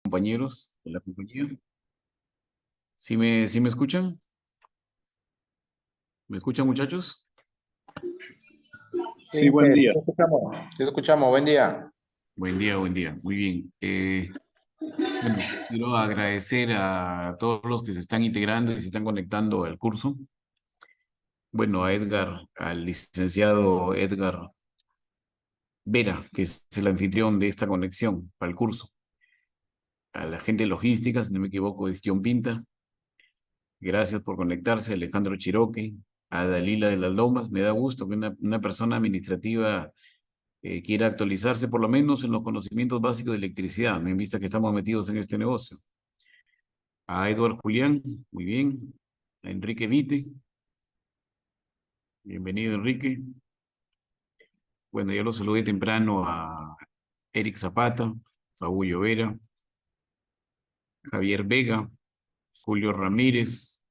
Compañeros de la compañía. ¿Sí me escuchan? ¿Me escuchan, muchachos? Sí, buen día. Te escuchamos. Sí, te escuchamos. Buen día. Buen día, buen día. Muy bien. Bueno, quiero agradecer a todos los que se están integrando y se están conectando al curso. Bueno, a Edgar, al licenciado Edgar Vera, que es el anfitrión de esta conexión para el curso. A la gente de logística, si no me equivoco, es John Pinta. Gracias por conectarse, Alejandro Chiroque, a Dalila de las Lomas. Me da gusto que una persona administrativa quiera actualizarse por lo menos en los conocimientos básicos de electricidad, ¿no? En vista que estamos metidos en este negocio. A Edward Julián, muy bien. A Enrique Vite, bienvenido Enrique. Bueno, ya lo saludé temprano a Eric Zapata, Saúl Llovera, Javier Vega, Julio Ramírez,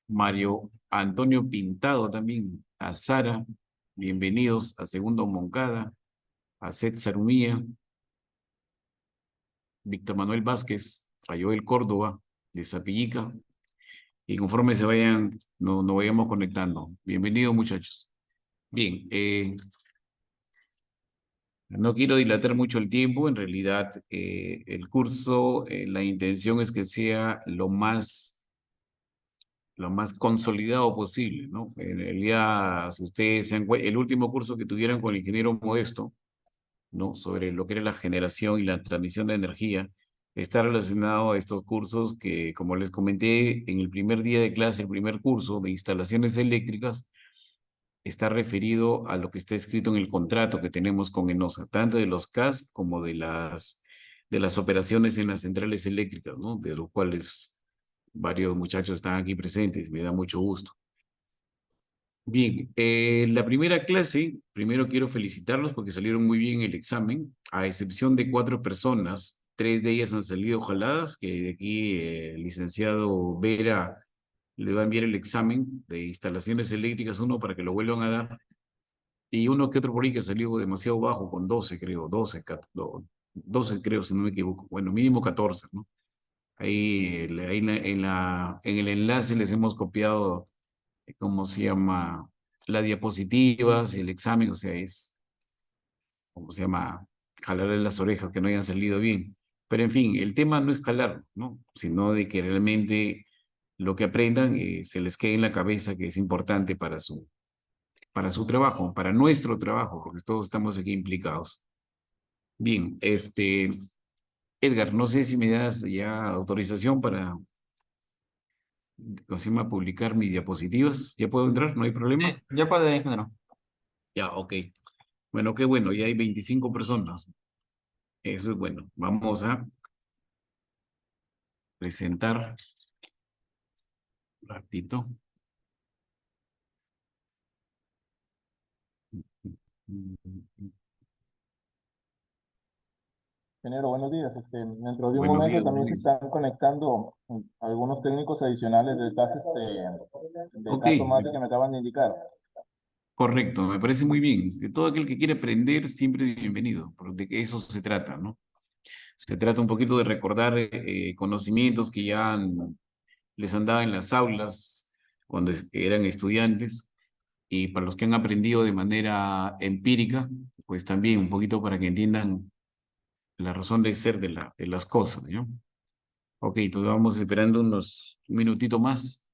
Mario Antonio Pintado también, a Sara, bienvenidos a Segundo Moncada, a Seth Sarumía, Víctor Manuel Vázquez, a Joel Córdoba, de Zapillica, y conforme se vayan, nos vayamos conectando. Bienvenidos, muchachos. Bien, no quiero dilatar mucho el tiempo. En realidad, el curso, la intención es que sea lo más consolidado posible, ¿no? En realidad, si ustedes el último curso que tuvieron con el ingeniero Modesto, ¿no? Sobre lo que era la generación y la transmisión de energía, está relacionado a estos cursos que, como les comenté en el primer día de clase, el primer curso de instalaciones eléctricas, está referido a lo que está escrito en el contrato que tenemos con ENOSA, tanto de los CAS como de las operaciones en las centrales eléctricas, ¿no? De los cuales varios muchachos están aquí presentes, me da mucho gusto. Bien, la primera clase, primero quiero felicitarlos porque salieron muy bien el examen, a excepción de 4 personas, 3 de ellas han salido jaladas, que de aquí el licenciado Vera le va a enviar el examen de instalaciones eléctricas, uno para que lo vuelvan a dar, y uno que otro por ahí que salió demasiado bajo, con 12 creo, 12 creo, si no me equivoco, bueno, mínimo 14, ¿no? Ahí, en el enlace les hemos copiado, ¿cómo se llama? Las diapositivas y el examen, o sea, ¿cómo se llama? Jalarle las orejas que no hayan salido bien. Pero en fin, el tema no es jalar, ¿no? Sino de que realmente lo que aprendan se les quede en la cabeza, que es importante para su trabajo, para nuestro trabajo, porque todos estamos aquí implicados. Bien, Edgar, no sé si me das ya autorización para, ¿cómo se llama? Publicar mis diapositivas. ¿Ya puedo entrar? ¿No hay problema? Sí, ya puede, ingeniero. Ya, ok. Bueno, qué bueno, ya hay 25 personas. Eso es bueno. Vamos a presentar un ratito. Ingeniero, buenos días. Dentro de un Buenos momento días, también buenos se días. están conectando algunos técnicos adicionales del Ok, caso MATE que me acaban de indicar. correcto, me parece muy bien. Que todo aquel que quiere aprender siempre es bienvenido, porque de eso se trata, ¿no? Se trata un poquito de recordar conocimientos que les han dado en las aulas cuando eran estudiantes, y para los que han aprendido de manera empírica, pues también un poquito para que entiendan la razón de ser de las cosas, ¿no? Ok, entonces vamos esperando unos minutitos más,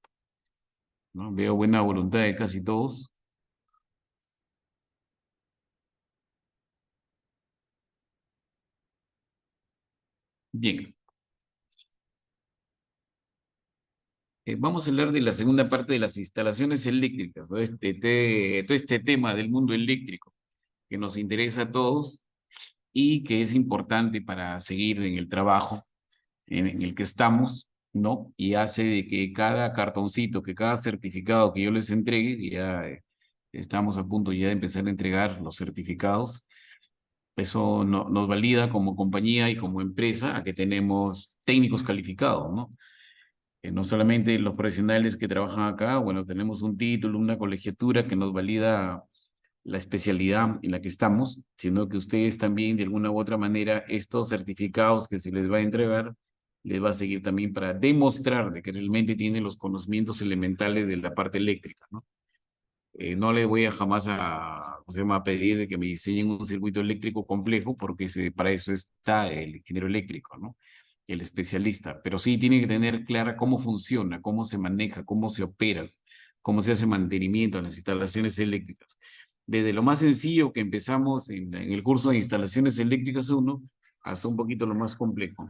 ¿no? Veo buena voluntad de casi todos. Bien, vamos a hablar de la segunda parte de las instalaciones eléctricas, ¿no? Todo este tema del mundo eléctrico que nos interesa a todos y que es importante para seguir en el trabajo en el que estamos, ¿no? Y hace de que cada cartoncito, que cada certificado que yo les entregue, y ya estamos a punto ya de empezar a entregar los certificados, eso nos valida como compañía y como empresa a que tenemos técnicos calificados, ¿no? No solamente los profesionales que trabajan acá, bueno, tenemos un título, una colegiatura que nos valida la especialidad en la que estamos, sino que ustedes también, de alguna u otra manera, estos certificados que se les va a entregar, les va a seguir también para demostrar de que realmente tienen los conocimientos elementales de la parte eléctrica, ¿no? No le voy a jamás ¿cómo se llama? A pedir de que me diseñen un circuito eléctrico complejo, porque para eso está el ingeniero eléctrico, ¿no? El especialista, pero sí tiene que tener clara cómo funciona, cómo se maneja, cómo se opera, cómo se hace mantenimiento en las instalaciones eléctricas. Desde lo más sencillo que empezamos en el curso de instalaciones eléctricas 1 hasta un poquito lo más complejo.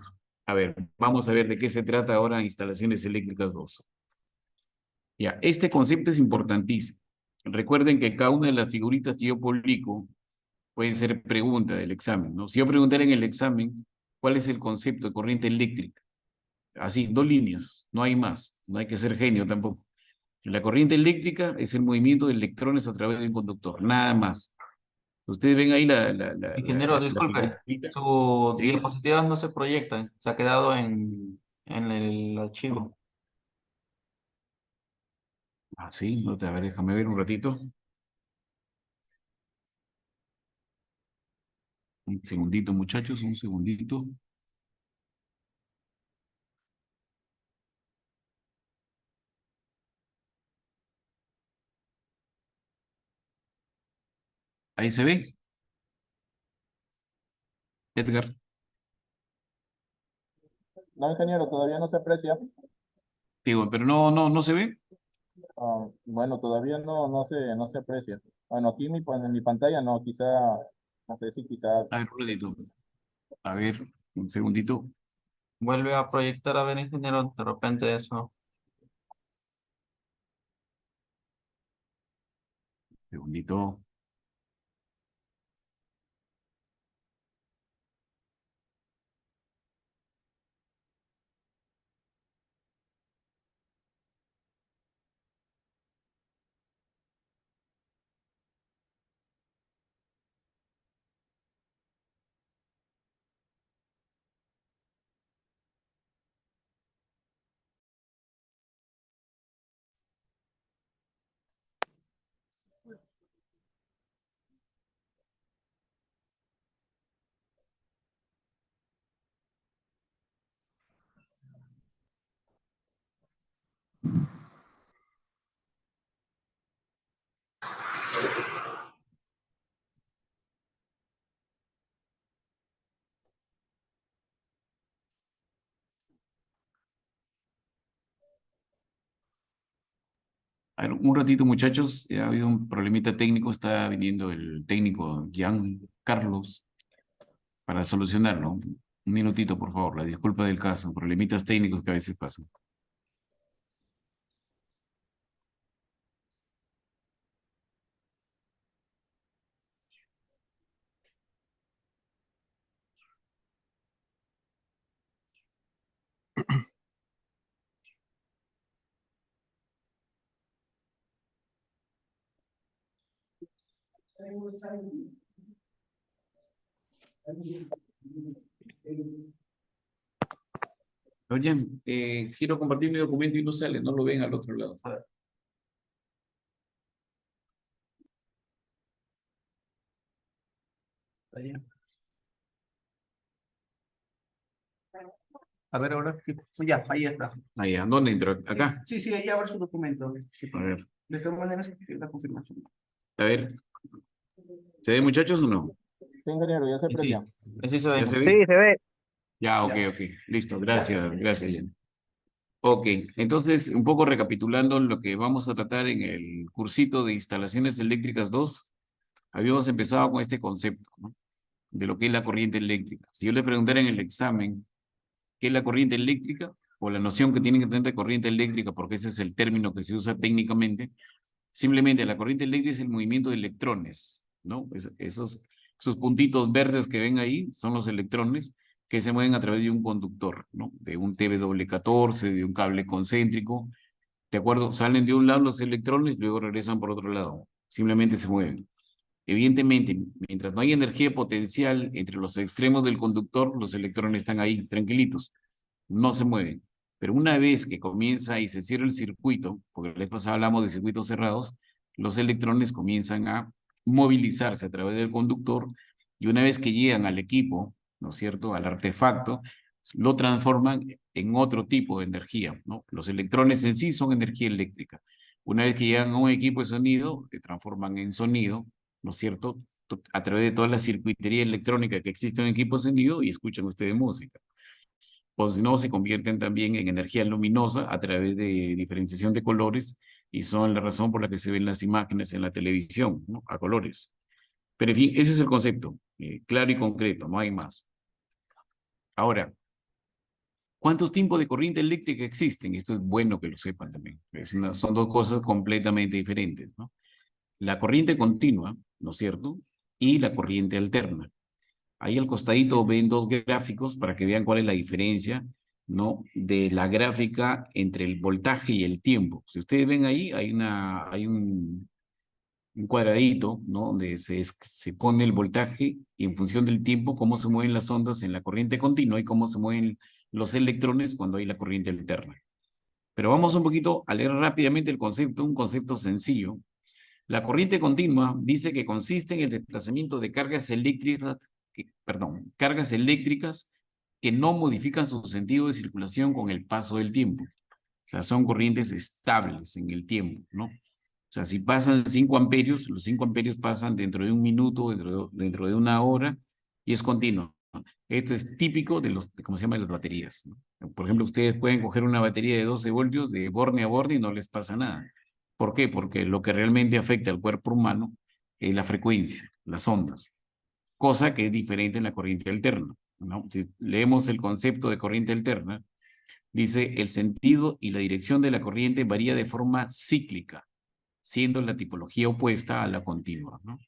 A ver, vamos a ver de qué se trata ahora instalaciones eléctricas 2. Ya, este concepto es importantísimo. Recuerden que cada una de las figuritas que yo publico puede ser pregunta del examen, ¿no? Si yo preguntara en el examen, ¿cuál es el concepto de corriente eléctrica? Así, 2 líneas, no hay más, no hay que ser genio tampoco. La corriente eléctrica es el movimiento de electrones a través de un conductor, nada más. Ustedes ven ahí Ingeniero, la disculpe, figurita. sus ¿Sí? diapositivas no se proyectan, se ha quedado en el archivo. Ah, sí, no te, a ver, déjame ver un ratito. Un segundito, muchachos, un segundito. Ahí se ve, Edgar. No, ingeniero, todavía no se aprecia. Digo, pero no se ve. Bueno, todavía no se aprecia. Bueno, aquí en mi pantalla no, quizá, no sé si quizá. A ver, un ratito. A ver, un segundito. Vuelve a proyectar a ver, ingeniero, de repente eso. Segundito. A ver, un ratito, muchachos. Ha habido un problemita técnico. Está viniendo el técnico Gian Carlos para solucionarlo. Un minutito, por favor. La disculpa del caso. Problemitas técnicos que a veces pasan. Oye, quiero compartir mi documento y no sale. No lo ven al otro lado. Allá. A ver, ahora, sí, ya, ahí está. Allá. ¿Dónde entro? Acá. Sí, sí, ahí abre su documento. A ver. De todas maneras, la confirmación. A ver. ¿Se ve, muchachos, o no? Sí, ingeniero, ya se Sí, aprecia. así se ¿Ya ve. se Sí, ve? se ve. Ya, ok, Ya. ok. Listo. Gracias, gracias, Jen. Ok, entonces, un poco recapitulando lo que vamos a tratar en el cursito de instalaciones eléctricas 2, habíamos empezado con este concepto, ¿no? De lo que es la corriente eléctrica. Si yo le preguntara en el examen qué es la corriente eléctrica, o la noción que tienen que tener de corriente eléctrica, porque ese es el término que se usa técnicamente, simplemente la corriente eléctrica es el movimiento de electrones, ¿no? Esos puntitos verdes que ven ahí son los electrones que se mueven a través de un conductor, ¿no? De un TW14, de un cable concéntrico. ¿De acuerdo? Salen de un lado los electrones, luego regresan por otro lado. Simplemente se mueven. Evidentemente, mientras no hay energía potencial entre los extremos del conductor, los electrones están ahí, tranquilitos, no se mueven. Pero una vez que comienza y se cierra el circuito, porque la vez pasada hablamos de circuitos cerrados, los electrones comienzan a movilizarse a través del conductor y una vez que llegan al equipo, ¿no es cierto?, al artefacto, lo transforman en otro tipo de energía, ¿no? Los electrones en sí son energía eléctrica. Una vez que llegan a un equipo de sonido, se transforman en sonido, ¿no es cierto?, a través de toda la circuitería electrónica que existe en un equipo de sonido y escuchan ustedes música. O si no, se convierten también en energía luminosa a través de diferenciación de colores y son la razón por la que se ven las imágenes en la televisión, ¿no?, a colores. Pero en fin, ese es el concepto, claro y concreto, no hay más. Ahora, ¿cuántos tipos de corriente eléctrica existen? Esto es bueno que lo sepan también. Son dos cosas completamente diferentes, ¿no? La corriente continua, ¿no es cierto?, y la corriente alterna. Ahí al costadito ven dos gráficos para que vean cuál es la diferencia, ¿no?, de la gráfica entre el voltaje y el tiempo. Si ustedes ven ahí, hay un cuadradito, ¿no?, donde se pone el voltaje y en función del tiempo, cómo se mueven las ondas en la corriente continua y cómo se mueven los electrones cuando hay la corriente alterna. Pero vamos un poquito a leer rápidamente el concepto, un concepto sencillo. La corriente continua dice que consiste en el desplazamiento de cargas eléctricas que no modifican su sentido de circulación con el paso del tiempo. O sea, son corrientes estables en el tiempo, ¿no? O sea, si pasan 5 amperios, los 5 amperios pasan dentro de un minuto, dentro de una hora, y es continuo, ¿no? Esto es típico de ¿cómo se llama?, de las baterías, ¿no? Por ejemplo, ustedes pueden coger una batería de 12 voltios de borde a borde y no les pasa nada. ¿Por qué? Porque lo que realmente afecta al cuerpo humano es la frecuencia, las ondas, cosa que es diferente en la corriente alterna, ¿no? Si leemos el concepto de corriente alterna, dice, el sentido y la dirección de la corriente varía de forma cíclica, siendo la tipología opuesta a la continua, ¿no?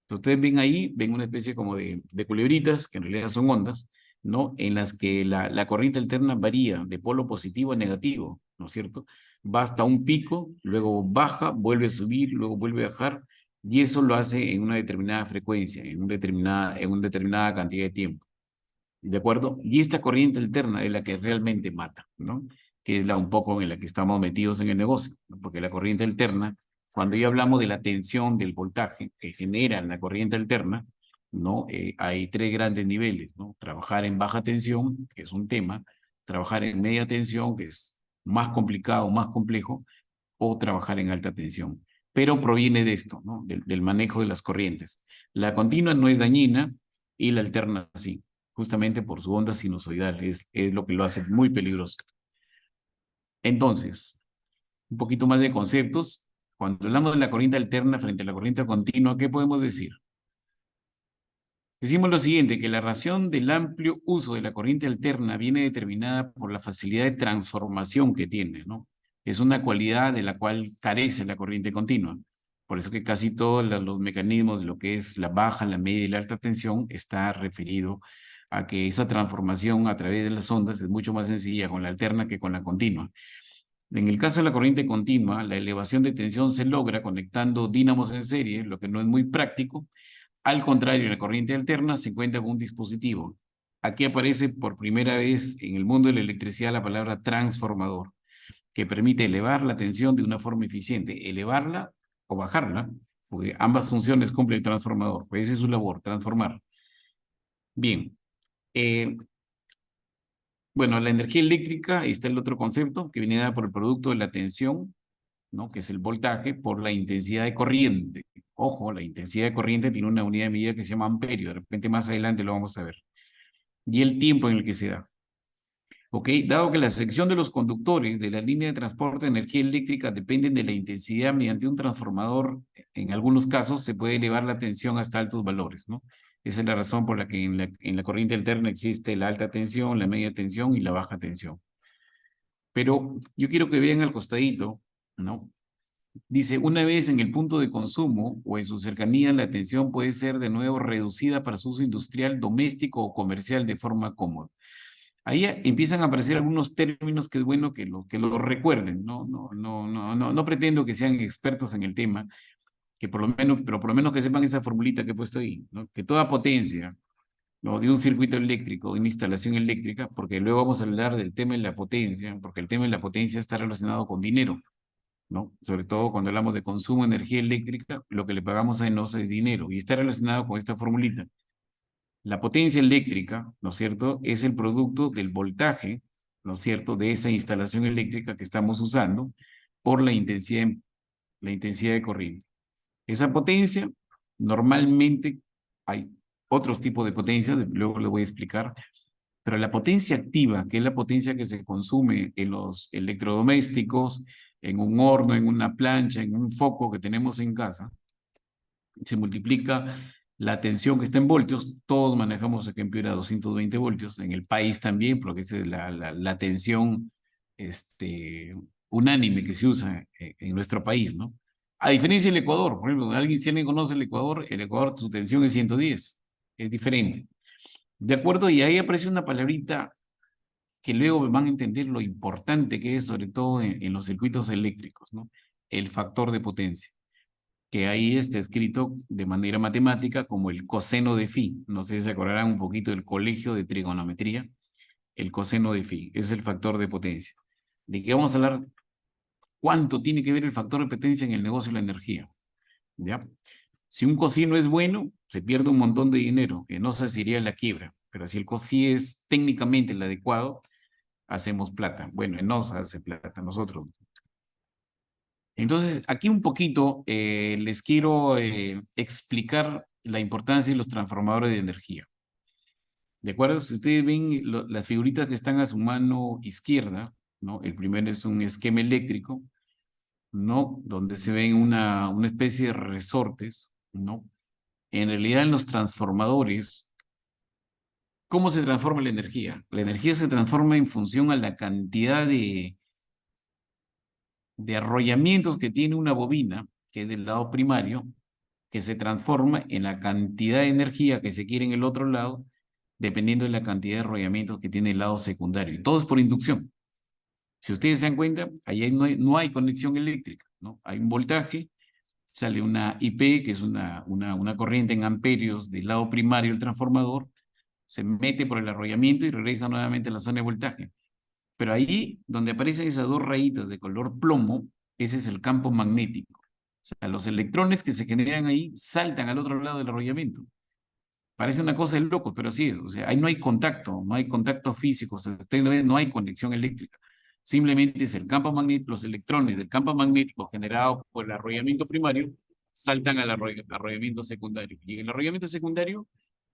Entonces, ustedes ven ahí, ven una especie como de culebritas, que en realidad son ondas, ¿no?, en las que la corriente alterna varía de polo positivo a negativo, ¿no es cierto? Va hasta un pico, luego baja, vuelve a subir, luego vuelve a bajar, y eso lo hace en una determinada frecuencia, en una determinada cantidad de tiempo. ¿De acuerdo? Y esta corriente alterna es la que realmente mata, ¿no? Que es la un poco en la que estamos metidos en el negocio, ¿no? Porque la corriente alterna, cuando ya hablamos de la tensión del voltaje que genera la corriente alterna, ¿no? Hay 3 grandes niveles, ¿no? Trabajar en baja tensión, que es un tema, trabajar en media tensión, que es más complicado, más complejo, o trabajar en alta tensión. Pero proviene de esto, ¿no?, del manejo de las corrientes. La continua no es dañina y la alterna sí, justamente por su onda sinusoidal, es lo que lo hace muy peligroso. Entonces, un poquito más de conceptos. Cuando hablamos de la corriente alterna frente a la corriente continua, ¿qué podemos decir? Decimos lo siguiente, que la razón del amplio uso de la corriente alterna viene determinada por la facilidad de transformación que tiene, ¿no? Es una cualidad de la cual carece la corriente continua. Por eso que casi todos los mecanismos de lo que es la baja, la media y la alta tensión está referido a que esa transformación a través de las ondas es mucho más sencilla con la alterna que con la continua. En el caso de la corriente continua, la elevación de tensión se logra conectando dínamos en serie, lo que no es muy práctico. Al contrario, en la corriente alterna se cuenta con un dispositivo. Aquí aparece por primera vez en el mundo de la electricidad la palabra transformador, que permite elevar la tensión de una forma eficiente, elevarla o bajarla, porque ambas funciones cumple el transformador. Pues esa es su labor, transformar. Bien. Bueno, la energía eléctrica, está el otro concepto que viene dada por el producto de la tensión, ¿no?, que es el voltaje, por la intensidad de corriente. Ojo, la intensidad de corriente tiene una unidad de medida que se llama amperio. De repente más adelante lo vamos a ver. Y el tiempo en el que se da. ¿Ok? Dado que la sección de los conductores de la línea de transporte de energía eléctrica dependen de la intensidad mediante un transformador, en algunos casos se puede elevar la tensión hasta altos valores, ¿no? Esa es la razón por la que en la corriente alterna existe la alta tensión, la media tensión y la baja tensión. Pero yo quiero que vean al costadito, ¿no? Dice, una vez en el punto de consumo o en su cercanía, la tensión puede ser de nuevo reducida para su uso industrial, doméstico o comercial de forma cómoda. Ahí empiezan a aparecer algunos términos que es bueno que lo recuerden, ¿no? No pretendo que sean expertos en el tema, pero por lo menos que sepan esa formulita que he puesto ahí, ¿no? Que toda potencia, ¿no?, de un circuito eléctrico, de una instalación eléctrica, porque luego vamos a hablar del tema de la potencia, porque el tema de la potencia está relacionado con dinero. ¿no? Sobre todo cuando hablamos de consumo de energía eléctrica, lo que le pagamos a ENOS es dinero y está relacionado con esta formulita. La potencia eléctrica, ¿no es cierto?, es el producto del voltaje, ¿no es cierto?, de esa instalación eléctrica que estamos usando por la intensidad de corriente. Esa potencia, normalmente hay otros tipos de potencia, luego le voy a explicar, pero la potencia activa, que es la potencia que se consume en los electrodomésticos, en un horno, en una plancha, en un foco que tenemos en casa, se multiplica la tensión que está en voltios, todos manejamos aquí en Piura 220 voltios, en el país también, porque esa es la tensión unánime que se usa en nuestro país, ¿no? A diferencia del Ecuador, por ejemplo, si alguien conoce el Ecuador su tensión es 110, es diferente. ¿De acuerdo? Y ahí aparece una palabrita que luego van a entender lo importante que es, sobre todo en los circuitos eléctricos, ¿no? El factor de potencia, que ahí está escrito de manera matemática como el coseno de phi. No sé si se acordarán un poquito del colegio de trigonometría. El coseno de phi es el factor de potencia. ¿De qué vamos a hablar? ¿Cuánto tiene que ver el factor de potencia en el negocio de la energía? ¿Ya? Si un cosino es bueno, se pierde un montón de dinero, que no se iría a la quiebra. Pero si el cosino es técnicamente el adecuado, hacemos plata. Bueno, no se hace plata, nosotros. Entonces, aquí un poquito les quiero explicar la importancia de los transformadores de energía. ¿De acuerdo? Si ustedes ven las figuritas que están a su mano izquierda, ¿no? El primero es un esquema eléctrico, ¿no? Donde se ven una especie de resortes, ¿no? En realidad, en los transformadores, ¿cómo se transforma la energía? La energía se transforma en función a la cantidad de arrollamientos que tiene una bobina, que es del lado primario, que se transforma en la cantidad de energía que se quiere en el otro lado, dependiendo de la cantidad de arrollamientos que tiene el lado secundario. Y todo es por inducción. Si ustedes se dan cuenta, ahí no hay conexión eléctrica, ¿no? Hay un voltaje, sale una IP, que es una corriente en amperios del lado primario del transformador, se mete por el arrollamiento y regresa nuevamente a la zona de voltaje. Pero ahí, donde aparecen esas dos rayitas de color plomo, ese es el campo magnético. O sea, los electrones que se generan ahí saltan al otro lado del arrollamiento. Parece una cosa de loco, pero así es. O sea, ahí no hay contacto físico, o sea, no hay conexión eléctrica. Simplemente es el campo magnético, los electrones del campo magnético generado por el arrollamiento primario saltan al arrollamiento secundario. Y en el arrollamiento secundario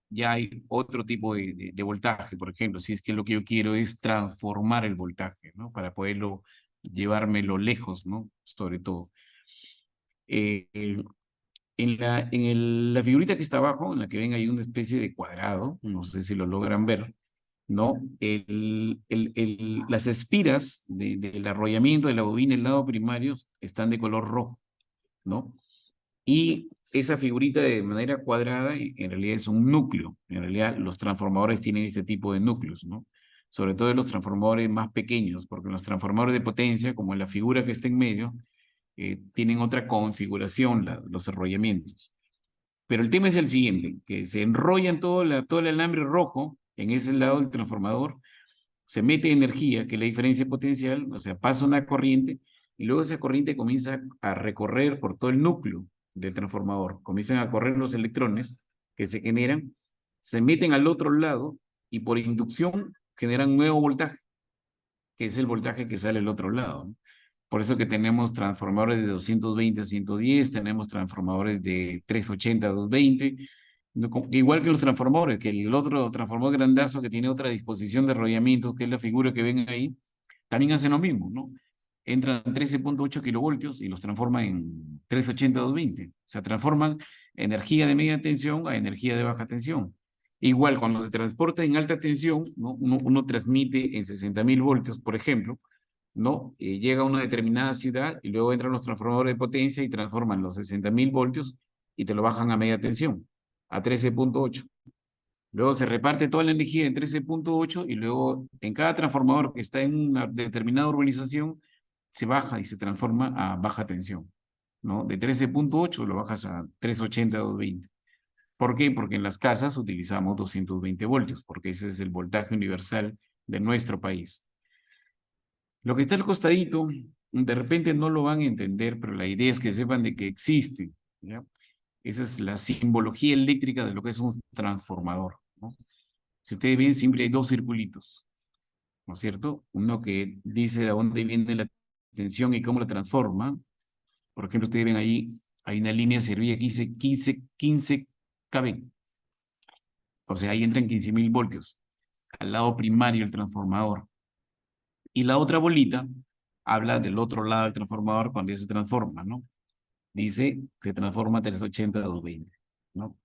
ya hay otro tipo de voltaje, por ejemplo, si es que lo que yo quiero es transformar el voltaje, ¿no? Para poderlo llevármelo lejos, ¿no? Sobre todo. Eh, eh, la figurita que está abajo, en la que ven hay una especie de cuadrado, no sé si lo logran ver, ¿no? Las espiras del arrollamiento de la bobina del lado primario están de color rojo, ¿no? Y esa figurita de manera cuadrada en realidad es un núcleo. En realidad los transformadores tienen este tipo de núcleos, ¿no? Sobre todo los transformadores más pequeños, porque los transformadores de potencia, como la figura que está en medio, tienen otra configuración, los arrollamientos. Pero el tema es el siguiente, que se enrollan todo el alambre rojo en ese lado del transformador, se mete energía, que es la diferencia potencial, o sea, pasa una corriente, y luego esa corriente comienza a recorrer por todo el núcleo del transformador. Comienzan a correr los electrones que se generan, se meten al otro lado y por inducción generan un nuevo voltaje, que es el voltaje que sale al otro lado, ¿no? Por eso que tenemos transformadores de 220 a 110, tenemos transformadores de 380 a 220, igual que los transformadores, que el otro transformador grandazo que tiene otra disposición de arrollamiento, que es la figura que ven ahí, también hacen lo mismo, ¿no? Entran 13.8 kilovoltios y los transforman en 380 a 220. O sea, transforman energía de media tensión a energía de baja tensión. Igual, cuando se transporta en alta tensión, ¿no? Uno transmite en 60.000 voltios, por ejemplo, ¿no? Llega a una determinada ciudad y luego entran los transformadores de potencia y transforman los 60.000 voltios y te lo bajan a media tensión, a 13.8. Luego se reparte toda la energía en 13.8 y luego en cada transformador que está en una determinada urbanización se baja y se transforma a baja tensión, ¿no? De 13.8 lo bajas a 380 o 220. ¿Por qué? Porque en las casas utilizamos 220 voltios, porque ese es el voltaje universal de nuestro país. Lo que está al costadito de repente no lo van a entender, pero la idea es que sepan de que existe, ¿ya? Esa es la simbología eléctrica de lo que es un transformador, ¿no? Si ustedes ven, siempre hay dos circulitos, ¿no es cierto? Uno que dice de dónde viene la tensión y cómo la transforma. Por ejemplo, ustedes ven ahí, hay una línea servida que dice 15 kV. O sea, ahí entran 15.000 voltios al lado primario del transformador. Y la otra bolita habla del otro lado del transformador cuando ya se transforma, ¿no? Dice, se transforma 380 a 220, ¿no?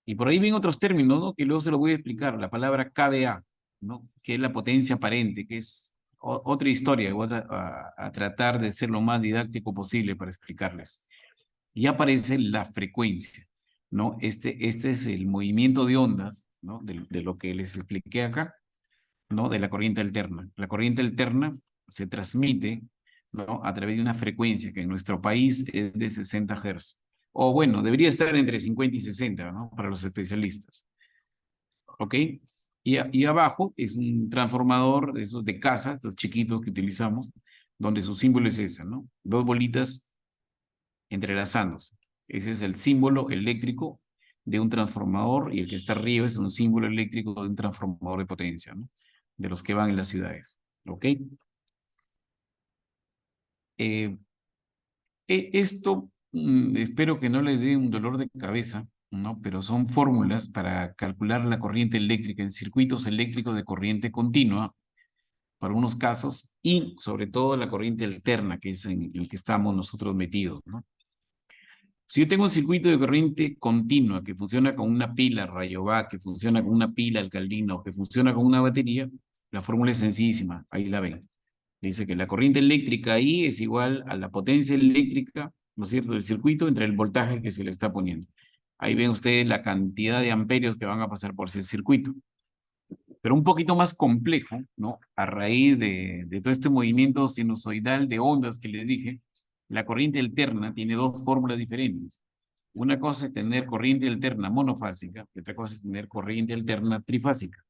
Y por ahí ven otros términos, ¿no? Que luego se lo voy a explicar. La palabra kVA, ¿no? Que es la potencia aparente, que es otra historia. Voy a tratar de ser lo más didáctico posible para explicarles. Y aparece la frecuencia, ¿no? Este es el movimiento de ondas, ¿no? De lo que les expliqué acá, ¿no? De la corriente alterna. La corriente alterna se transmite, ¿no? A través de una frecuencia que en nuestro país es de 60 Hz. O bueno, debería estar entre 50 y 60, ¿no? Para los especialistas. ¿Ok? Y abajo es un transformador de esos de casa, estos chiquitos que utilizamos, donde su símbolo es ese, ¿no? Dos bolitas entrelazándose. Ese es el símbolo eléctrico de un transformador y el que está arriba es un símbolo eléctrico de un transformador de potencia, ¿no? De los que van en las ciudades. ¿Ok? Esto espero que no les dé un dolor de cabeza, ¿no? Pero son fórmulas para calcular la corriente eléctrica en circuitos eléctricos de corriente continua para unos casos y sobre todo la corriente alterna, que es en el que estamos nosotros metidos, ¿no? Si yo tengo un circuito de corriente continua que funciona con una pila Rayovac, que funciona con una pila alcalina o que funciona con una batería, la fórmula es sencillísima, ahí la ven. Dice que la corriente eléctrica ahí es igual a la potencia eléctrica, ¿no es cierto?, del circuito entre el voltaje que se le está poniendo. Ahí ven ustedes la cantidad de amperios que van a pasar por ese circuito. Pero un poquito más complejo, ¿no? A raíz de todo este movimiento sinusoidal de ondas que les dije, la corriente alterna tiene dos fórmulas diferentes. Una cosa es tener corriente alterna monofásica y otra cosa es tener corriente alterna trifásica.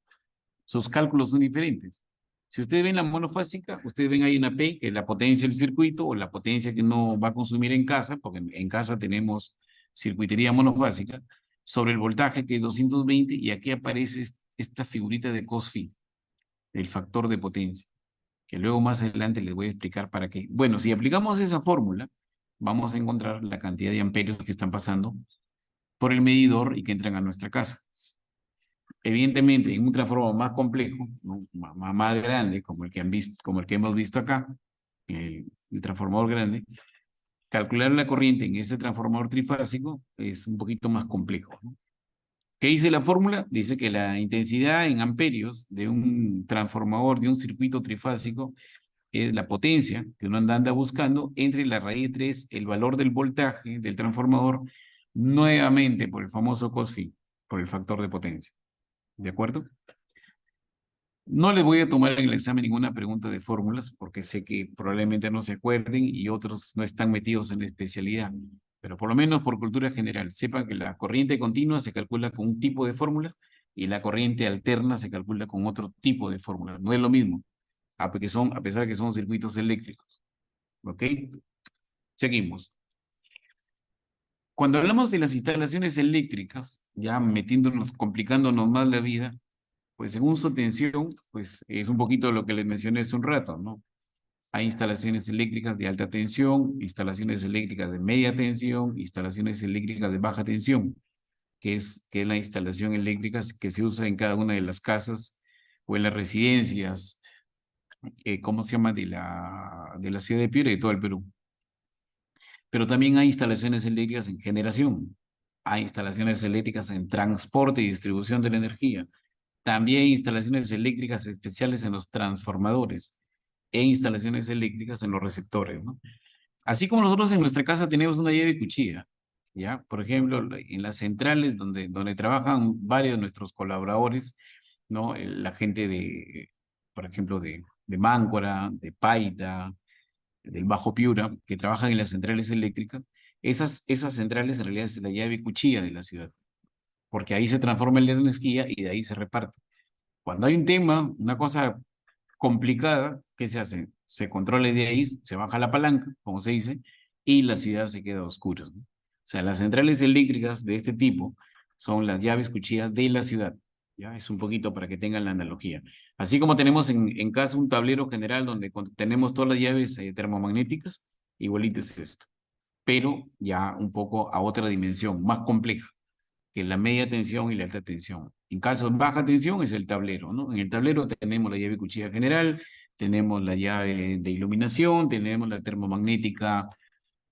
Sus cálculos son diferentes. Si ustedes ven la monofásica, ustedes ven ahí una P, que es la potencia del circuito o la potencia que uno va a consumir en casa, porque en casa tenemos circuitería monofásica, sobre el voltaje que es 220 y aquí aparece esta figurita de cos-phi, el factor de potencia, que luego más adelante les voy a explicar para qué. Bueno, si aplicamos esa fórmula, vamos a encontrar la cantidad de amperios que están pasando por el medidor y que entran a nuestra casa. Evidentemente, en un transformador más complejo, ¿no? más grande, como el que han visto, como el que hemos visto acá, el transformador grande, calcular la corriente en ese transformador trifásico es un poquito más complejo, ¿no? ¿Qué dice la fórmula? Dice que la intensidad en amperios de un transformador, de un circuito trifásico, es la potencia que uno anda buscando entre la raíz de 3, el valor del voltaje del transformador, nuevamente por el famoso cos-phi, por el factor de potencia. ¿De acuerdo? No les voy a tomar en el examen ninguna pregunta de fórmulas porque sé que probablemente no se acuerden y otros no están metidos en la especialidad. Pero por lo menos por cultura general, sepan que la corriente continua se calcula con un tipo de fórmula y la corriente alterna se calcula con otro tipo de fórmula. No es lo mismo, a pesar de que son circuitos eléctricos. ¿Ok? Seguimos. Cuando hablamos de las instalaciones eléctricas, ya metiéndonos, complicándonos más la vida, pues según su tensión, pues es un poquito lo que les mencioné hace un rato, ¿no? Hay instalaciones eléctricas de alta tensión, instalaciones eléctricas de media tensión, instalaciones eléctricas de baja tensión, que es la instalación eléctrica que se usa en cada una de las casas o en las residencias, ¿cómo se llama? De la ciudad de Piura y de todo el Perú. Pero también hay instalaciones eléctricas en generación, hay instalaciones eléctricas en transporte y distribución de la energía, también hay instalaciones eléctricas especiales en los transformadores e instalaciones eléctricas en los receptores, ¿no? Así como nosotros en nuestra casa tenemos una llave y cuchilla, ¿ya? Por ejemplo, en las centrales donde trabajan varios de nuestros colaboradores, ¿no? La gente por ejemplo, de Máncora, de Paita, del Bajo Piura, que trabajan en las centrales eléctricas, esas centrales en realidad es la llave y cuchilla de la ciudad, porque ahí se transforma la energía y de ahí se reparte. Cuando hay un tema, una cosa complicada, ¿qué se hace? se controla desde ahí, se baja la palanca, como se dice, y la ciudad se queda a oscuras, ¿no? O sea, las centrales eléctricas de este tipo son las llaves cuchillas de la ciudad. Ya es un poquito para que tengan la analogía. Así como tenemos en casa un tablero general donde tenemos todas las llaves termomagnéticas, igualito es esto, pero ya un poco a otra dimensión, más compleja, que la media tensión y la alta tensión. En caso de baja tensión es el tablero, ¿no? En el tablero tenemos la llave cuchilla general, tenemos la llave de iluminación, tenemos la termomagnética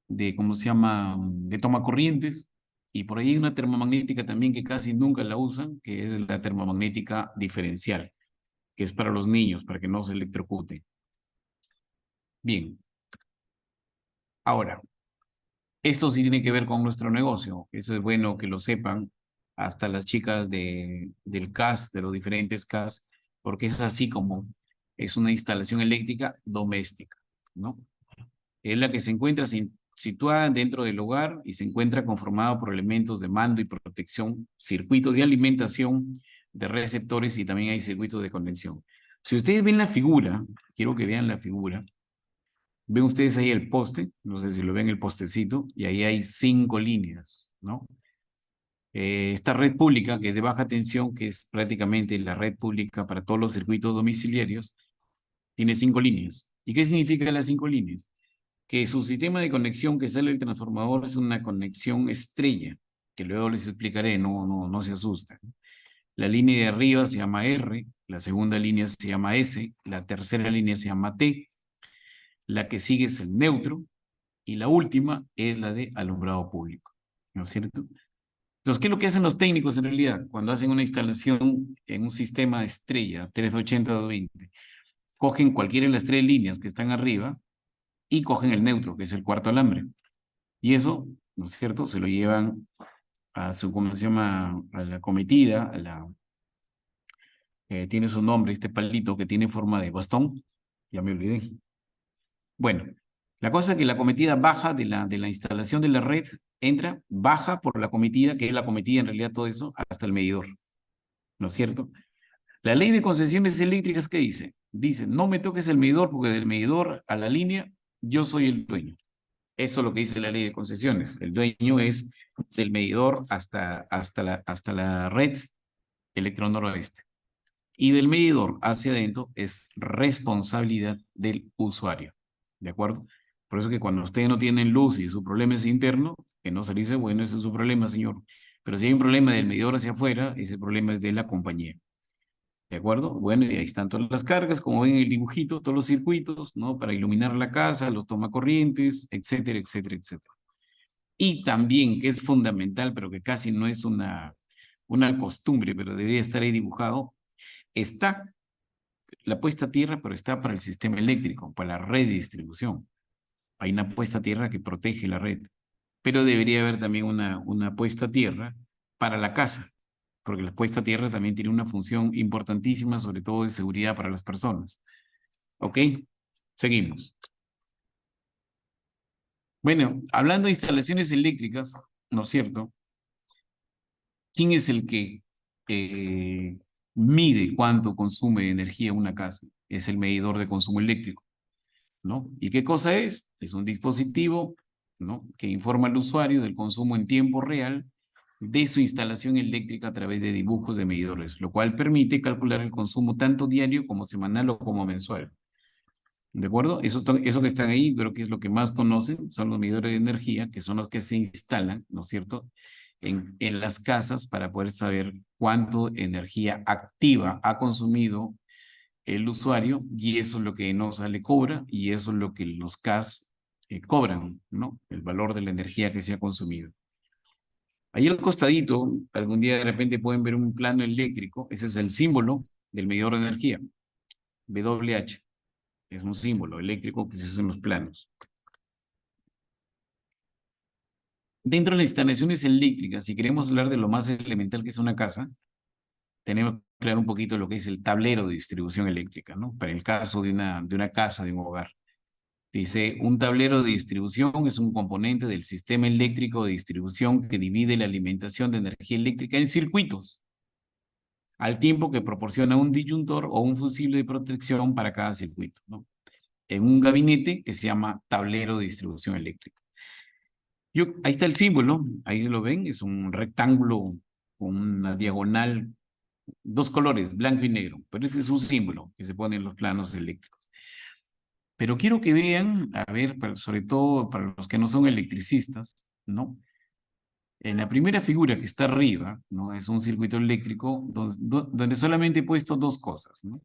de, ¿cómo se llama?, de toma corrientes, y por ahí hay una termomagnética también que casi nunca la usan, que es la termomagnética diferencial, que es para los niños, para que no se electrocuten. Bien. Ahora, esto sí tiene que ver con nuestro negocio. Eso es bueno que lo sepan hasta las chicas del CAS, de los diferentes CAS, porque es así como es una instalación eléctrica doméstica, ¿no? Es la que se encuentra situada dentro del hogar y se encuentra conformada por elementos de mando y protección, circuitos de alimentación, de receptores y también hay circuitos de conexión. Si ustedes ven la figura, quiero que vean la figura, ven ustedes ahí el poste, no sé si lo ven el postecito, y ahí hay 5 líneas, ¿no? Esta red pública, que es de baja tensión, que es prácticamente la red pública para todos los circuitos domiciliarios, tiene 5 líneas. ¿Y qué significa las 5 líneas? Que su sistema de conexión que sale del transformador es una conexión estrella, que luego les explicaré, no se asusten. La línea de arriba se llama R, la segunda línea se llama S, la tercera línea se llama T, la que sigue es el neutro, y la última es la de alumbrado público, ¿no es cierto? Entonces, ¿qué es lo que hacen los técnicos en realidad cuando hacen una instalación en un sistema estrella 380-220? Cogen cualquiera de las 3 líneas que están arriba y cogen el neutro, que es el cuarto alambre. Y eso, ¿no es cierto?, se lo llevan a su, ¿cómo se llama?, a la cometida, tiene su nombre, este palito que tiene forma de bastón, ya me olvidé. Bueno, la cosa es que la cometida baja de la instalación de la red, entra, baja por la cometida, que es la cometida en realidad todo eso, hasta el medidor, ¿no es cierto? La ley de concesiones eléctricas, ¿qué dice? Dice, no me toques el medidor porque del medidor a la línea yo soy el dueño. Eso es lo que dice la ley de concesiones. El dueño es del medidor hasta la red electro-noroeste. Y del medidor hacia adentro es responsabilidad del usuario. ¿De acuerdo? Por eso que cuando ustedes no tienen luz y su problema es interno, que no se le dice, bueno, ese es su problema, señor. Pero si hay un problema del medidor hacia afuera, ese problema es de la compañía. ¿De acuerdo? Bueno, y ahí están todas las cargas, como ven en el dibujito, todos los circuitos, ¿no? Para iluminar la casa, los tomacorrientes, etcétera, etcétera, etcétera. Y también, que es fundamental, pero que casi no es una costumbre, pero debería estar ahí dibujado, está la puesta a tierra, pero está para el sistema eléctrico, para la red de distribución. Hay una puesta a tierra que protege la red, pero debería haber también una puesta a tierra para la casa, porque la puesta a tierra también tiene una función importantísima, sobre todo de seguridad para las personas. ¿Ok? Seguimos. Bueno, hablando de instalaciones eléctricas, ¿no es cierto? ¿Quién es el que mide cuánto consume energía una casa? Es el medidor de consumo eléctrico, ¿no? ¿Y qué cosa es? Es un dispositivo, ¿no?, que informa al usuario del consumo en tiempo real de su instalación eléctrica a través de dibujos de medidores, lo cual permite calcular el consumo tanto diario como semanal o como mensual. ¿De acuerdo? Eso que están ahí, creo que es lo que más conocen, son los medidores de energía, que son los que se instalan, ¿no es cierto?, en las casas para poder saber cuánto energía activa ha consumido el usuario, y eso es lo que NOSA le cobra, y eso es lo que los CAS cobran, ¿no? El valor de la energía que se ha consumido. Ahí al costadito, algún día de repente pueden ver un plano eléctrico, ese es el símbolo del medidor de energía, WH. Es un símbolo eléctrico que se usa en los planos. Dentro de las instalaciones eléctricas, si queremos hablar de lo más elemental que es una casa, tenemos que crear un poquito lo que es el tablero de distribución eléctrica, ¿no? Para el caso de una casa, de un hogar. Dice, un tablero de distribución es un componente del sistema eléctrico de distribución que divide la alimentación de energía eléctrica en circuitos, al tiempo que proporciona un disyuntor o un fusible de protección para cada circuito, ¿no? en un gabinete que se llama tablero de distribución eléctrica. Ahí está el símbolo, ahí lo ven, es un rectángulo con una diagonal, dos colores, blanco y negro, pero ese es un símbolo que se pone en los planos eléctricos. Pero quiero que vean, a ver, sobre todo para los que no son electricistas, ¿no? En la primera figura que está arriba, ¿no? Es un circuito eléctrico donde solamente he puesto dos cosas, ¿no?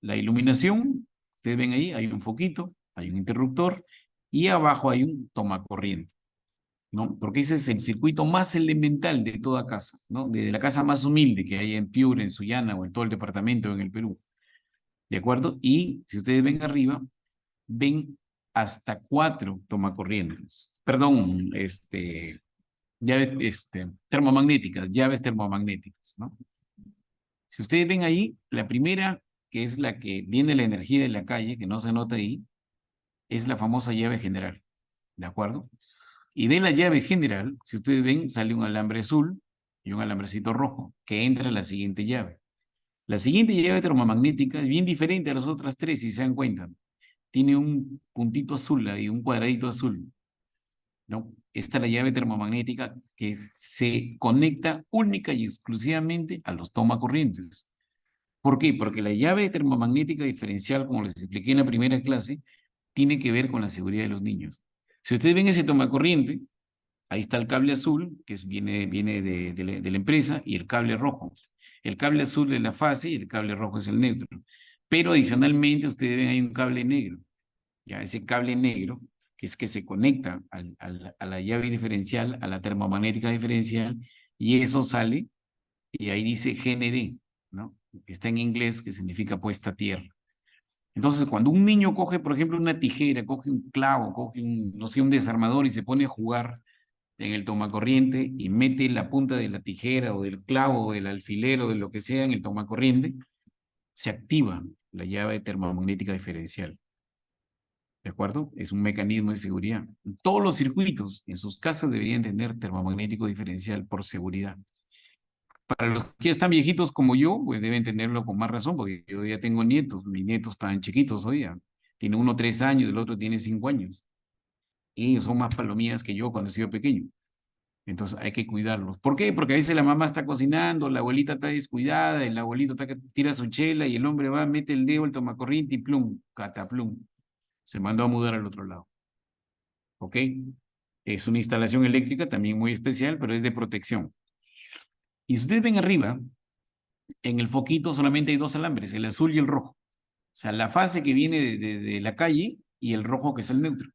La iluminación, ustedes ven ahí, hay un foquito, hay un interruptor y abajo hay un tomacorriente, ¿no? Porque ese es el circuito más elemental de toda casa, ¿no? De la casa más humilde que hay en Piura, en Sullana o en todo el departamento en el Perú, ¿de acuerdo? Y si ustedes ven arriba, ven hasta 4 tomacorrientes, perdón, llaves termomagnéticas, ¿no? Si ustedes ven ahí, la primera, que es la que viene la energía de la calle, que no se nota ahí, es la famosa llave general, ¿de acuerdo? Y de la llave general, si ustedes ven, sale un alambre azul y un alambrecito rojo, que entra en la siguiente llave. La siguiente llave termomagnética es bien diferente a las otras tres, si se dan cuenta. Tiene un puntito azul ahí, un cuadradito azul, ¿no? Esta es la llave termomagnética que se conecta única y exclusivamente a los tomacorrientes. ¿Por qué? Porque la llave termomagnética diferencial, como les expliqué en la primera clase, tiene que ver con la seguridad de los niños. Si ustedes ven ese tomacorriente, ahí está el cable azul, que viene de la empresa, y el cable rojo. El cable azul es la fase y el cable rojo es el neutro. Pero adicionalmente, ustedes ven ahí un cable negro. Ya ese cable negro, que es que se conecta a la llave diferencial, a la termomagnética diferencial, y eso sale, y ahí dice GND, ¿no? Que está en inglés, que significa puesta a tierra. Entonces, cuando un niño coge, por ejemplo, una tijera, coge un clavo, coge un, no sé, un desarmador y se pone a jugar en el tomacorriente y mete la punta de la tijera o del clavo o del alfiler o de lo que sea en el tomacorriente, se activa la llave termomagnética diferencial. ¿De acuerdo? Es un mecanismo de seguridad. Todos los circuitos en sus casas deberían tener termomagnético diferencial por seguridad. Para los que están viejitos como yo, pues deben tenerlo con más razón, porque yo ya tengo nietos, mis nietos están chiquitos hoy ya. Tiene uno 3 años, el otro tiene 5 años. Y ellos son más palomías que yo cuando he sido pequeño. Entonces hay que cuidarlos. ¿Por qué? Porque a veces la mamá está cocinando, la abuelita está descuidada, el abuelito está que tira su chela y el hombre va, mete el dedo, el tomacorriente y plum, cataplum. Se mandó a mudar al otro lado. ¿Ok? Es una instalación eléctrica también muy especial, pero es de protección. Y si ustedes ven arriba, en el foquito solamente hay dos alambres, el azul y el rojo. O sea, la fase que viene de la calle y el rojo que es el neutro.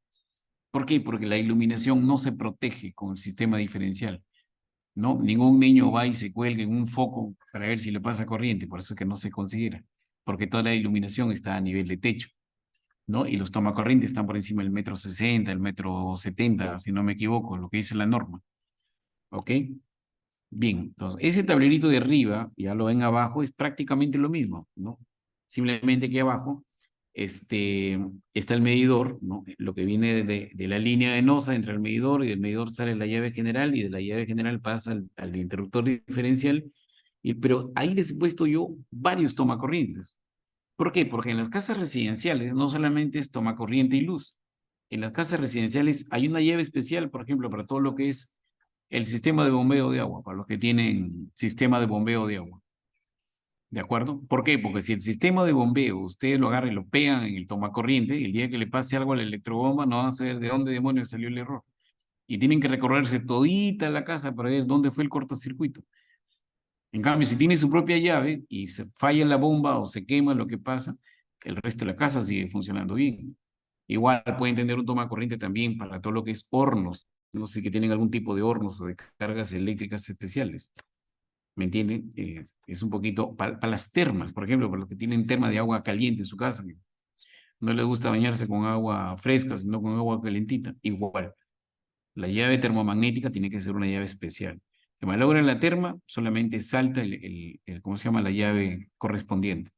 ¿Por qué? Porque la iluminación no se protege con el sistema diferencial. ¿No? Ningún niño va y se cuelga en un foco para ver si le pasa corriente, por eso es que no se considera, porque toda la iluminación está a nivel de techo, ¿no? Y los tomacorrientes están por encima del 1,60 m, el 1,70 m, si no me equivoco, lo que dice la norma, ¿ok? Bien, entonces, ese tablerito de arriba, ya lo ven abajo, es prácticamente lo mismo, ¿no? Simplemente que abajo está el medidor, ¿no? Lo que viene de la línea venosa entre el medidor y del medidor sale la llave general y de la llave general pasa al interruptor diferencial. Pero ahí les he puesto yo varios tomacorrientes. ¿Por qué? Porque en las casas residenciales no solamente es tomacorriente y luz. En las casas residenciales hay una llave especial, por ejemplo, para todo lo que es el sistema de bombeo de agua, para los que tienen sistema de bombeo de agua. ¿De acuerdo? ¿Por qué? Porque si el sistema de bombeo ustedes lo agarran y lo pegan en el tomacorriente, el día que le pase algo a la electrobomba no van a saber de dónde demonios salió el error. Y tienen que recorrerse todita la casa para ver dónde fue el cortocircuito. En cambio, si tiene su propia llave y se falla la bomba o se quema lo que pasa, el resto de la casa sigue funcionando bien. Igual pueden tener un tomacorriente también para todo lo que es hornos. No sé que tienen algún tipo de hornos o de cargas eléctricas especiales. ¿Me entienden? Es un poquito, para las termas, por ejemplo, para los que tienen terma de agua caliente en su casa, que no les gusta bañarse con agua fresca, sino con agua calentita, igual. La llave termomagnética tiene que ser una llave especial. Que malogra la terma, solamente salta ¿cómo se llama? La llave correspondiente.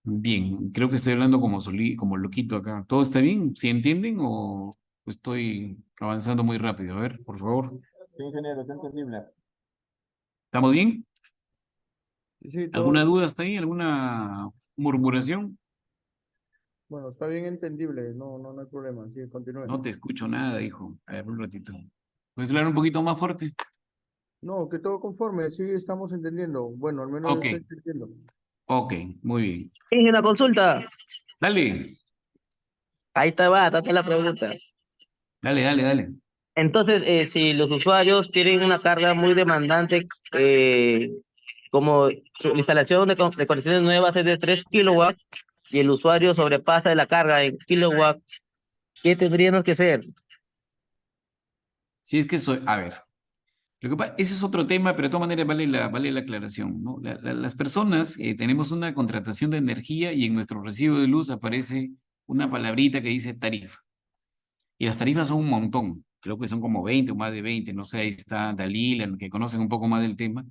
Bien, creo que estoy hablando como loquito acá. ¿Todo está bien? ¿Sí entienden o estoy avanzando muy rápido? A ver, por favor. Sí, ingeniero, es entendible. ¿Estamos bien? Sí, todo ¿Alguna bien. duda hasta ahí? ¿Alguna murmuración? Bueno, está bien entendible, no hay problema. Sí, continúe. No te escucho nada, hijo. A ver, un ratito. ¿Puedes hablar un poquito más fuerte? No, que todo conforme, sí estamos entendiendo. Bueno, al menos yo Ok, estoy entendiendo. ok, muy bien. Sí, una consulta. Dale, Ahí está la pregunta. dale, dale, dale. Entonces, si los usuarios tienen una carga muy demandante, como la instalación de conexiones nuevas es de 3 kilowatts y el usuario sobrepasa la carga en kilowatts, ¿qué tendríamos que hacer? Si es que soy, a ver, ese es otro tema, pero de todas maneras vale la aclaración, ¿no? Las personas tenemos una contratación de energía y en nuestro recibo de luz aparece una palabrita que dice tarifa. Y las tarifas son un montón, creo que son como 20 o más de 20, no sé, ahí está Dalila, que conocen un poco más del tema,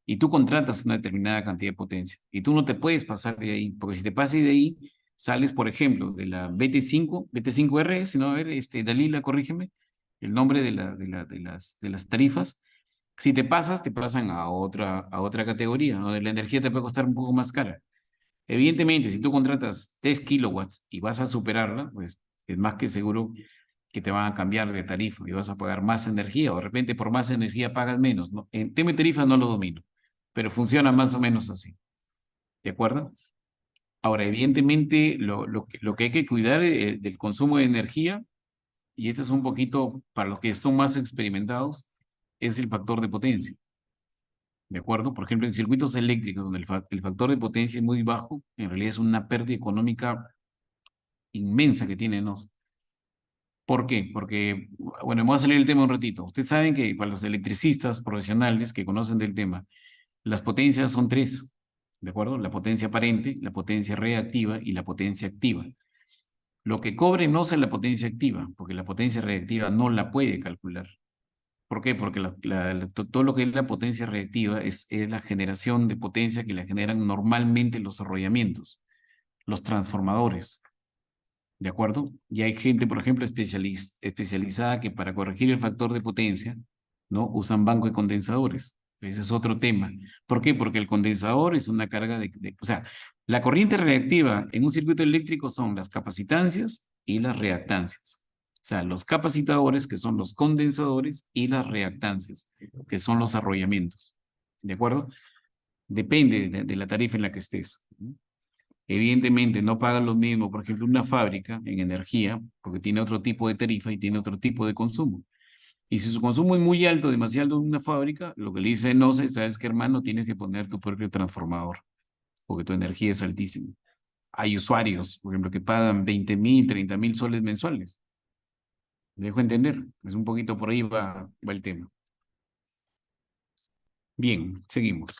y tú contratas una determinada cantidad de potencia, y tú no te puedes pasar de ahí, porque si te pasas de ahí, sales, por ejemplo, de la BT5R, si no, a ver, Dalila, corrígeme, el nombre de las tarifas. Si te pasas, te pasan a otra categoría, donde la energía te puede costar un poco más cara. Evidentemente, si tú contratas 3 kilowatts y vas a superarla, pues es más que seguro que te van a cambiar de tarifa y vas a pagar más energía, o de repente por más energía pagas menos, ¿no? En tema de tarifa no lo domino, pero funciona más o menos así, ¿de acuerdo? Ahora, evidentemente, lo que hay que cuidar del consumo de energía, y esto es un poquito para los que son más experimentados, es el factor de potencia. ¿De acuerdo? Por ejemplo, en circuitos eléctricos, donde el factor de potencia es muy bajo, en realidad es una pérdida económica inmensa que tiene NOS. ¿Por qué? Porque, bueno, vamos a salir del tema un ratito. Ustedes saben que para los electricistas profesionales que conocen del tema, las potencias son tres, ¿de acuerdo? La potencia aparente, la potencia reactiva y la potencia activa. Lo que cobre no es la potencia activa, porque la potencia reactiva no la puede calcular. ¿Por qué? Porque todo lo que es la potencia reactiva es la generación de potencia que la generan normalmente los arrollamientos, los transformadores. ¿De acuerdo? Y hay gente, por ejemplo, especializada que para corregir el factor de potencia, ¿no? Usan banco de condensadores. Ese es otro tema. ¿Por qué? Porque el condensador es una carga o sea, la corriente reactiva en un circuito eléctrico son las capacitancias y las reactancias. O sea, los capacitadores, que son los condensadores, y las reactancias, que son los arrollamientos. ¿De acuerdo? Depende de la tarifa en la que estés. Evidentemente no pagan lo mismo, por ejemplo, una fábrica en energía, porque tiene otro tipo de tarifa y tiene otro tipo de consumo. Y si su consumo es muy alto, demasiado alto en una fábrica, lo que le dice no sé, sabes que hermano, tienes que poner tu propio transformador, porque tu energía es altísima. Hay usuarios, por ejemplo, que pagan 20.000, 30.000 soles mensuales. ¿Me dejo entender? Es un poquito por ahí va el tema. Bien, seguimos.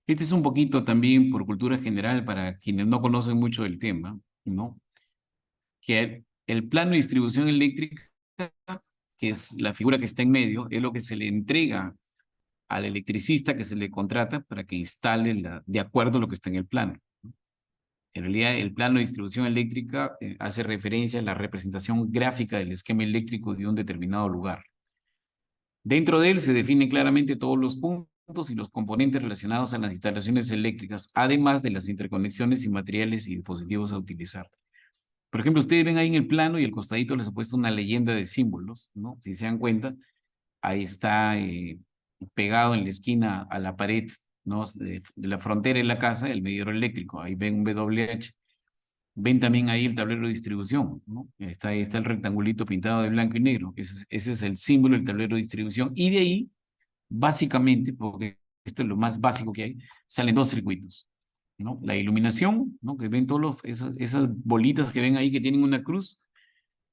Este es un poquito también por cultura general para quienes no conocen mucho del tema, ¿no? Que el plano de distribución eléctrica, que es la figura que está en medio, es lo que se le entrega al electricista que se le contrata para que instale de acuerdo a lo que está en el plano. En realidad, el plano de distribución eléctrica hace referencia a la representación gráfica del esquema eléctrico de un determinado lugar. Dentro de él se definen claramente todos los puntos y los componentes relacionados a las instalaciones eléctricas, además de las interconexiones y materiales y dispositivos a utilizar. Por ejemplo, ustedes ven ahí en el plano y al costadito les he puesto una leyenda de símbolos, ¿no? Si se dan cuenta, ahí está pegado en la esquina a la pared, ¿no? De la frontera de la casa, el medidor eléctrico. Ahí ven un WH. Ven también ahí el tablero de distribución, ¿no? Ahí está el rectangulito pintado de blanco y negro. Ese es el símbolo del tablero de distribución. Y de ahí, básicamente, porque esto es lo más básico que hay, salen dos circuitos, ¿no? La iluminación, ¿no? Que ven esas bolitas que ven ahí que tienen una cruz,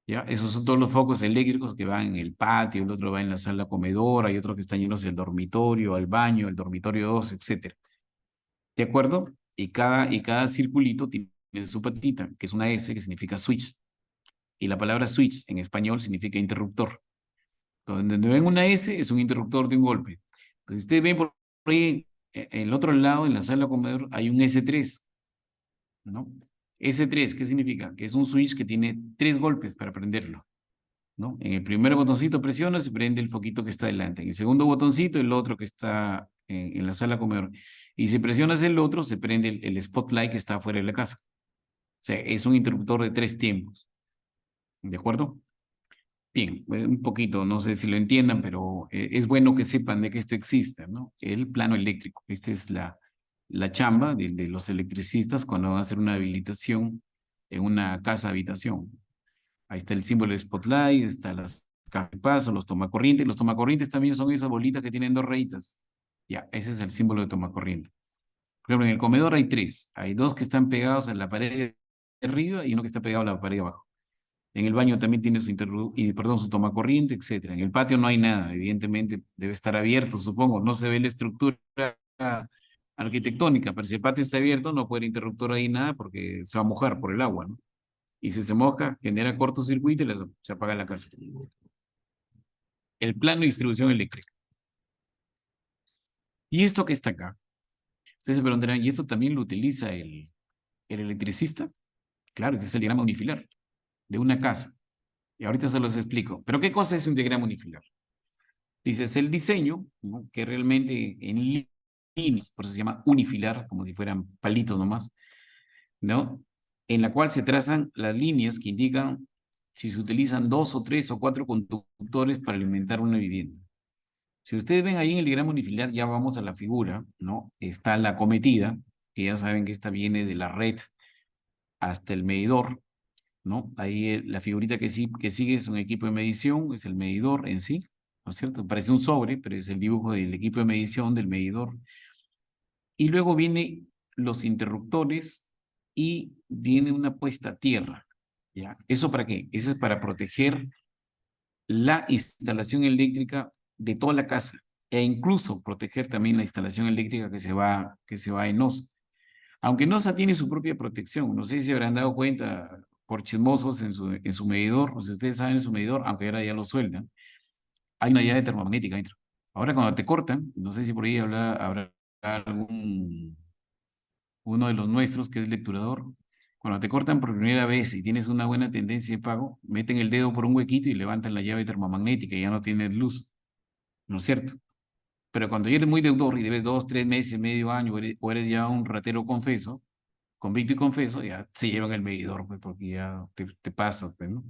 ¿ya? Esos son todos los focos eléctricos que van en el patio, el otro va en la sala comedora, hay otros que están llenos del dormitorio, al baño, el dormitorio 2, etcétera. ¿De acuerdo? Y cada circulito tiene su patita, que es una S, que significa switch. Y la palabra switch en español significa interruptor. Donde ven una S es un interruptor de un golpe. Pues si ustedes ven por ahí, en el otro lado, en la sala comedor, hay un S3, ¿no? S3, ¿qué significa? Que es un switch que tiene 3 golpes para prenderlo, ¿no? En el primer botoncito presiona, se prende el foquito que está delante. En el segundo botoncito, el otro que está en la sala comedor. Y si presionas el otro, se prende el spotlight que está afuera de la casa. sea, es un interruptor de 3 tiempos. ¿De acuerdo? Bien, un poquito, no sé si lo entiendan, pero es bueno que sepan de que esto existe, ¿no? El plano eléctrico. Esta es la chamba de los electricistas cuando van a hacer una habilitación en una casa habitación. Ahí está el símbolo de spotlight, está las cajas de paso, los tomacorrientes. Los tomacorrientes también son esas bolitas que tienen 2 rayitas. Ya, ese es el símbolo de tomacorriente. Por ejemplo, en el comedor hay 3. Hay 2 que están pegados en la pared de arriba y uno que está pegado a la pared de abajo. En el baño también tiene su tomacorriente, etcétera. En el patio no hay nada, evidentemente debe estar abierto, supongo. No se ve la estructura arquitectónica, pero si el patio está abierto no puede haber interruptor ahí nada porque se va a mojar por el agua, ¿no? Y si se moja, genera cortocircuito y se apaga la casa. El plano de distribución eléctrica. ¿Y esto que está acá? Ustedes se preguntarán, ¿y esto también lo utiliza el electricista? Claro, ese es el diagrama unifilar de una casa. Y ahorita se los explico. ¿Pero qué cosa es un diagrama unifilar? Dices el diseño, ¿no? Que realmente en líneas, por eso se llama unifilar, como si fueran palitos nomás, ¿no? En la cual se trazan las líneas que indican si se utilizan 2 o 3 o 4 conductores para alimentar una vivienda. Si ustedes ven ahí en el diagrama unifilar, ya vamos a la figura, ¿no? Está la cometida, que ya saben que esta viene de la red hasta el medidor, ¿no? Ahí la figurita que sigue es un equipo de medición, es el medidor en sí, ¿no es cierto? Parece un sobre, pero es el dibujo del equipo de medición, del medidor. Y luego vienen los interruptores y viene una puesta a tierra, ¿ya? ¿Eso para qué? Eso es para proteger la instalación eléctrica de toda la casa e incluso proteger también la instalación eléctrica que se va en OSA. Aunque NOSA tiene su propia protección, no sé si habrán dado cuenta por chismosos en su medidor, o si ustedes saben en su medidor, aunque ahora ya lo sueldan, hay una llave termomagnética dentro. Ahora cuando te cortan, no sé si por ahí habrá uno de los nuestros que es lecturador, cuando te cortan por primera vez y tienes una buena tendencia de pago, meten el dedo por un huequito y levantan la llave termomagnética y ya no tienes luz, ¿no es cierto? Pero cuando ya eres muy deudor y debes 2, 3 meses, medio año, o eres ya un ratero confeso, convicto y confeso, ya se llevan el medidor, pues, porque ya te pasas, pues, ¿no?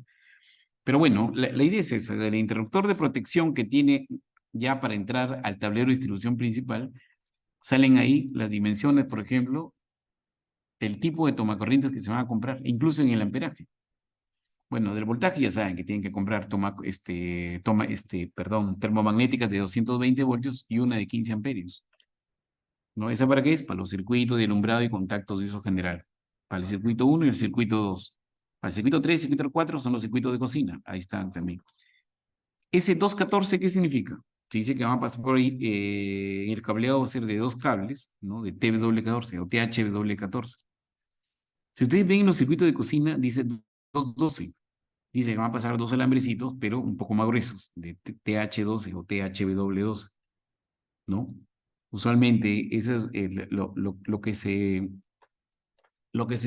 Pero bueno, la idea es esa, del interruptor de protección que tiene ya para entrar al tablero de distribución principal, salen ahí las dimensiones, por ejemplo, del tipo de tomacorrientes que se van a comprar, incluso en el amperaje. Bueno, del voltaje ya saben que tienen que comprar termomagnéticas de 220 voltios y una de 15 amperios. ¿No? ¿Esa para qué es? Para los circuitos de alumbrado y contactos de uso general. Para el circuito 1 y el circuito 2. Para el circuito 3 y el circuito 4 son los circuitos de cocina. Ahí están también. Ese 214, ¿qué significa? Se dice que van a pasar por ahí, el cableado va a ser de 2 cables, ¿no? De TW14 o THW14. Si ustedes ven en los circuitos de cocina, dice 212. Dice que van a pasar 2 alambrecitos, pero un poco más gruesos, de TH12 o THW12, ¿no? Usualmente eso es lo que se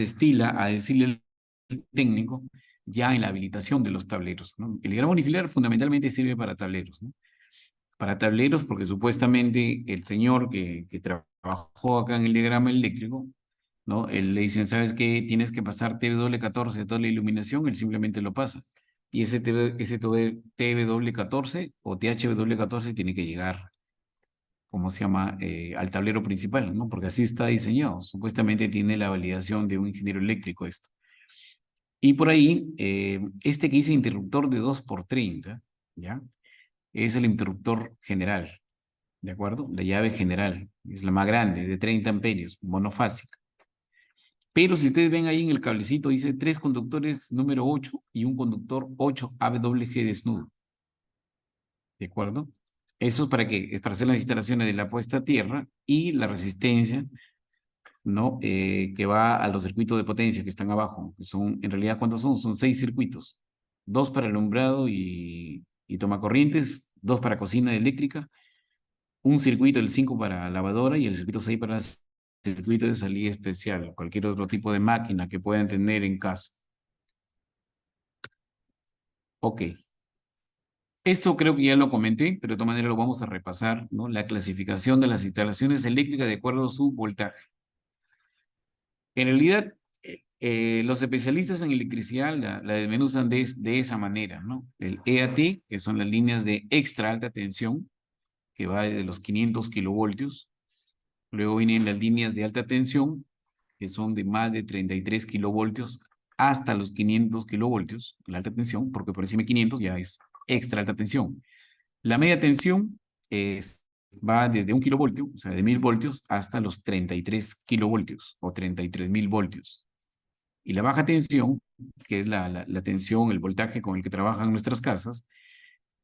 estila a decirle al técnico ya en la habilitación de los tableros, ¿no? El diagrama unifilar fundamentalmente sirve para tableros, ¿no? Para tableros porque supuestamente el señor que trabajó acá en el diagrama eléctrico, ¿no? Él le dicen, ¿sabes qué? Tienes que pasar TW14 a toda la iluminación, él simplemente lo pasa. Y ese TW14 o THW14 tiene que llegar, ¿cómo se llama? Al tablero principal, ¿no? Porque así está diseñado. Supuestamente tiene la validación de un ingeniero eléctrico esto. Y por ahí, este que dice interruptor de 2x30, ¿ya? Es el interruptor general, ¿de acuerdo? La llave general, es la más grande, de 30 amperios, monofásica. Pero si ustedes ven ahí en el cablecito, dice 3 conductores número 8 y un conductor 8 AWG desnudo. ¿De acuerdo? ¿Eso es para qué? Es para hacer las instalaciones de la puesta a tierra y la resistencia, ¿no? Que va a los circuitos de potencia que están abajo. Que son, en realidad, ¿cuántos son? Son 6 circuitos. 2 para alumbrado y tomacorrientes, 2 para cocina eléctrica, un circuito, el 5 para lavadora y el circuito 6 para circuito de salida especial, cualquier otro tipo de máquina que puedan tener en casa. Ok. Esto creo que ya lo comenté, pero de todas maneras lo vamos a repasar, ¿no? La clasificación de las instalaciones eléctricas de acuerdo a su voltaje. En realidad, Los especialistas en electricidad la desmenuzan de esa manera, ¿no? El EAT, que son las líneas de extra alta tensión, que va desde los 500 kilovoltios. Luego vienen las líneas de alta tensión, que son de más de 33 kilovoltios hasta los 500 kilovoltios, la alta tensión, porque por encima de 500 ya es extra alta tensión. La media tensión va desde 1 kilovoltio, o sea, de 1000 voltios, hasta los 33 kilovoltios o 33.000 voltios. Y la baja tensión, que es la tensión, el voltaje con el que trabajan nuestras casas,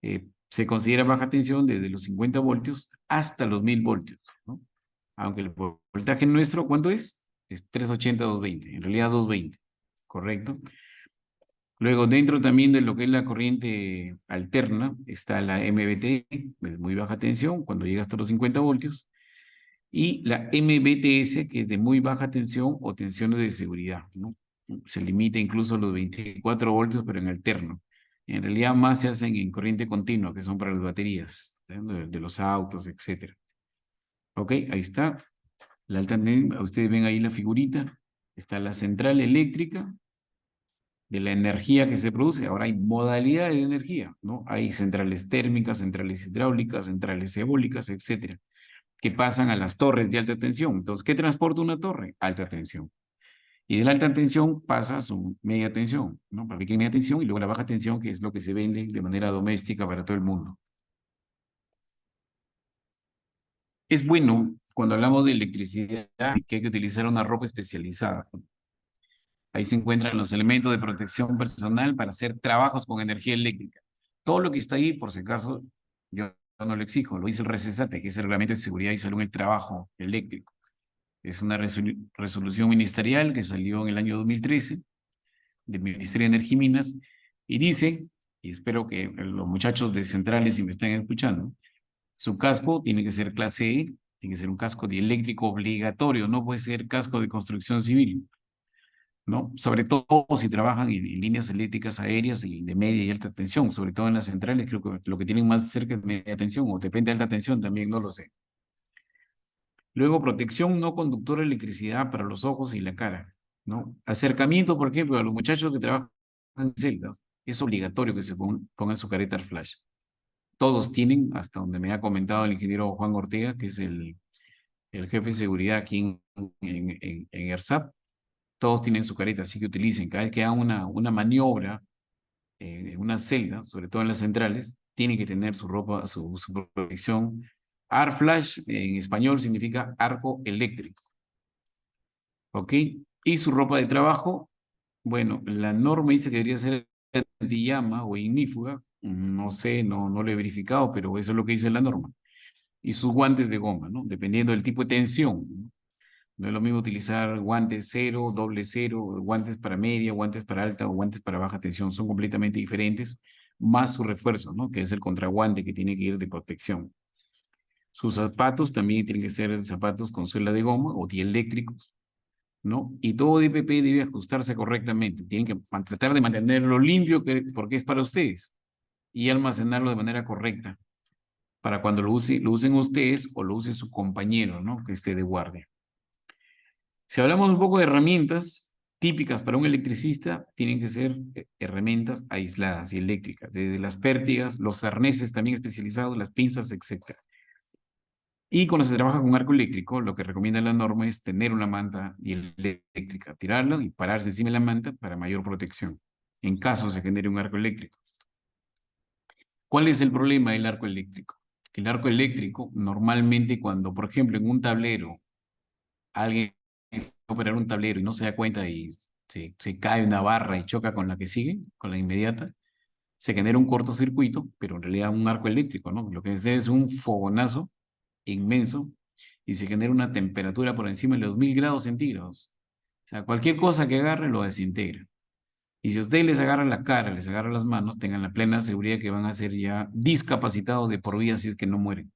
se considera baja tensión desde los 50 voltios hasta los 1000 voltios, ¿no? Aunque el voltaje nuestro, ¿cuánto es? Es 380-220, en realidad 220, ¿correcto? Luego, dentro también de lo que es la corriente alterna, está la MVT, es muy baja tensión, cuando llega hasta los 50 voltios, y la MVTS, que es de muy baja tensión o tensiones de seguridad, ¿no? Se limita incluso a los 24 voltios, pero en alterno. En realidad más se hacen en corriente continua, que son para las baterías, de los autos, etc. Ok, ahí está. La alta tensión, ustedes ven ahí la figurita. Está la central eléctrica de la energía que se produce. Ahora hay modalidades de energía, ¿no? Hay centrales térmicas, centrales hidráulicas, centrales eólicas, etc., que pasan a las torres de alta tensión. Entonces, ¿qué transporta una torre? Alta tensión. Y de la alta tensión pasa a su media tensión, ¿no? Para que quede media tensión y luego la baja tensión, que es lo que se vende de manera doméstica para todo el mundo. Es bueno, cuando hablamos de electricidad, que hay que utilizar una ropa especializada. Ahí se encuentran los elementos de protección personal para hacer trabajos con energía eléctrica. Todo lo que está ahí, por si acaso, yo no lo exijo, lo dice el RECESATE, que es el Reglamento de Seguridad y Salud en el Trabajo Eléctrico. Es una resolución ministerial que salió en el año 2013 del Ministerio de Energía y Minas, y dice, y espero que los muchachos de centrales, si me están escuchando, su casco tiene que ser clase E, tiene que ser un casco de eléctrico obligatorio, no puede ser casco de construcción civil, ¿no? Sobre todo si trabajan en líneas eléctricas aéreas y de media y alta tensión, sobre todo en las centrales, creo que lo que tienen más cerca es media tensión, o depende de alta tensión también, no lo sé. Luego, protección no conductora de electricidad para los ojos y la cara, ¿no? Acercamiento, por ejemplo, a los muchachos que trabajan en celdas, es obligatorio que se pongan su careta flash. Todos tienen, hasta donde me ha comentado el ingeniero Juan Ortega, que es el jefe de seguridad aquí en ERSAP, todos tienen su careta, así que utilicen. Cada vez que hagan una maniobra en una celda, sobre todo en las centrales, tienen que tener su ropa, su protección. Arc flash en español significa arco eléctrico. ¿Ok? Y su ropa de trabajo, bueno, la norma dice que debería ser antillama o ignífuga. No sé, no lo he verificado, pero eso es lo que dice la norma. Y sus guantes de goma, ¿no? Dependiendo del tipo de tensión, ¿no? No es lo mismo utilizar guantes cero, doble cero, guantes para media, guantes para alta o guantes para baja tensión. Son completamente diferentes, más su refuerzo, ¿no? Que es el contraguante que tiene que ir de protección. Sus zapatos también tienen que ser zapatos con suela de goma o dieléctricos, ¿no? Y todo DPP debe ajustarse correctamente. Tienen que tratar de mantenerlo limpio porque es para ustedes y almacenarlo de manera correcta para cuando lo usen ustedes o lo use su compañero, ¿no? Que esté de guardia. Si hablamos un poco de herramientas típicas para un electricista, tienen que ser herramientas aisladas y eléctricas, desde las pértigas, los arneses también especializados, las pinzas, etc. Y cuando se trabaja con arco eléctrico, lo que recomienda la norma es tener una manta eléctrica, tirarla y pararse encima de la manta para mayor protección, en caso se genere un arco eléctrico. ¿Cuál es el problema del arco eléctrico? Que el arco eléctrico, normalmente cuando, por ejemplo, en un tablero, alguien va a operar un tablero y no se da cuenta y se cae una barra y choca con la que sigue, con la inmediata, se genera un cortocircuito, pero en realidad un arco eléctrico, ¿no? Lo que es un fogonazo inmenso y se genera una temperatura por encima de los 1000 grados centígrados. O sea, cualquier cosa que agarre lo desintegra. Y si a ustedes les agarran la cara, les agarran las manos, tengan la plena seguridad que van a ser ya discapacitados de por vida si es que no mueren.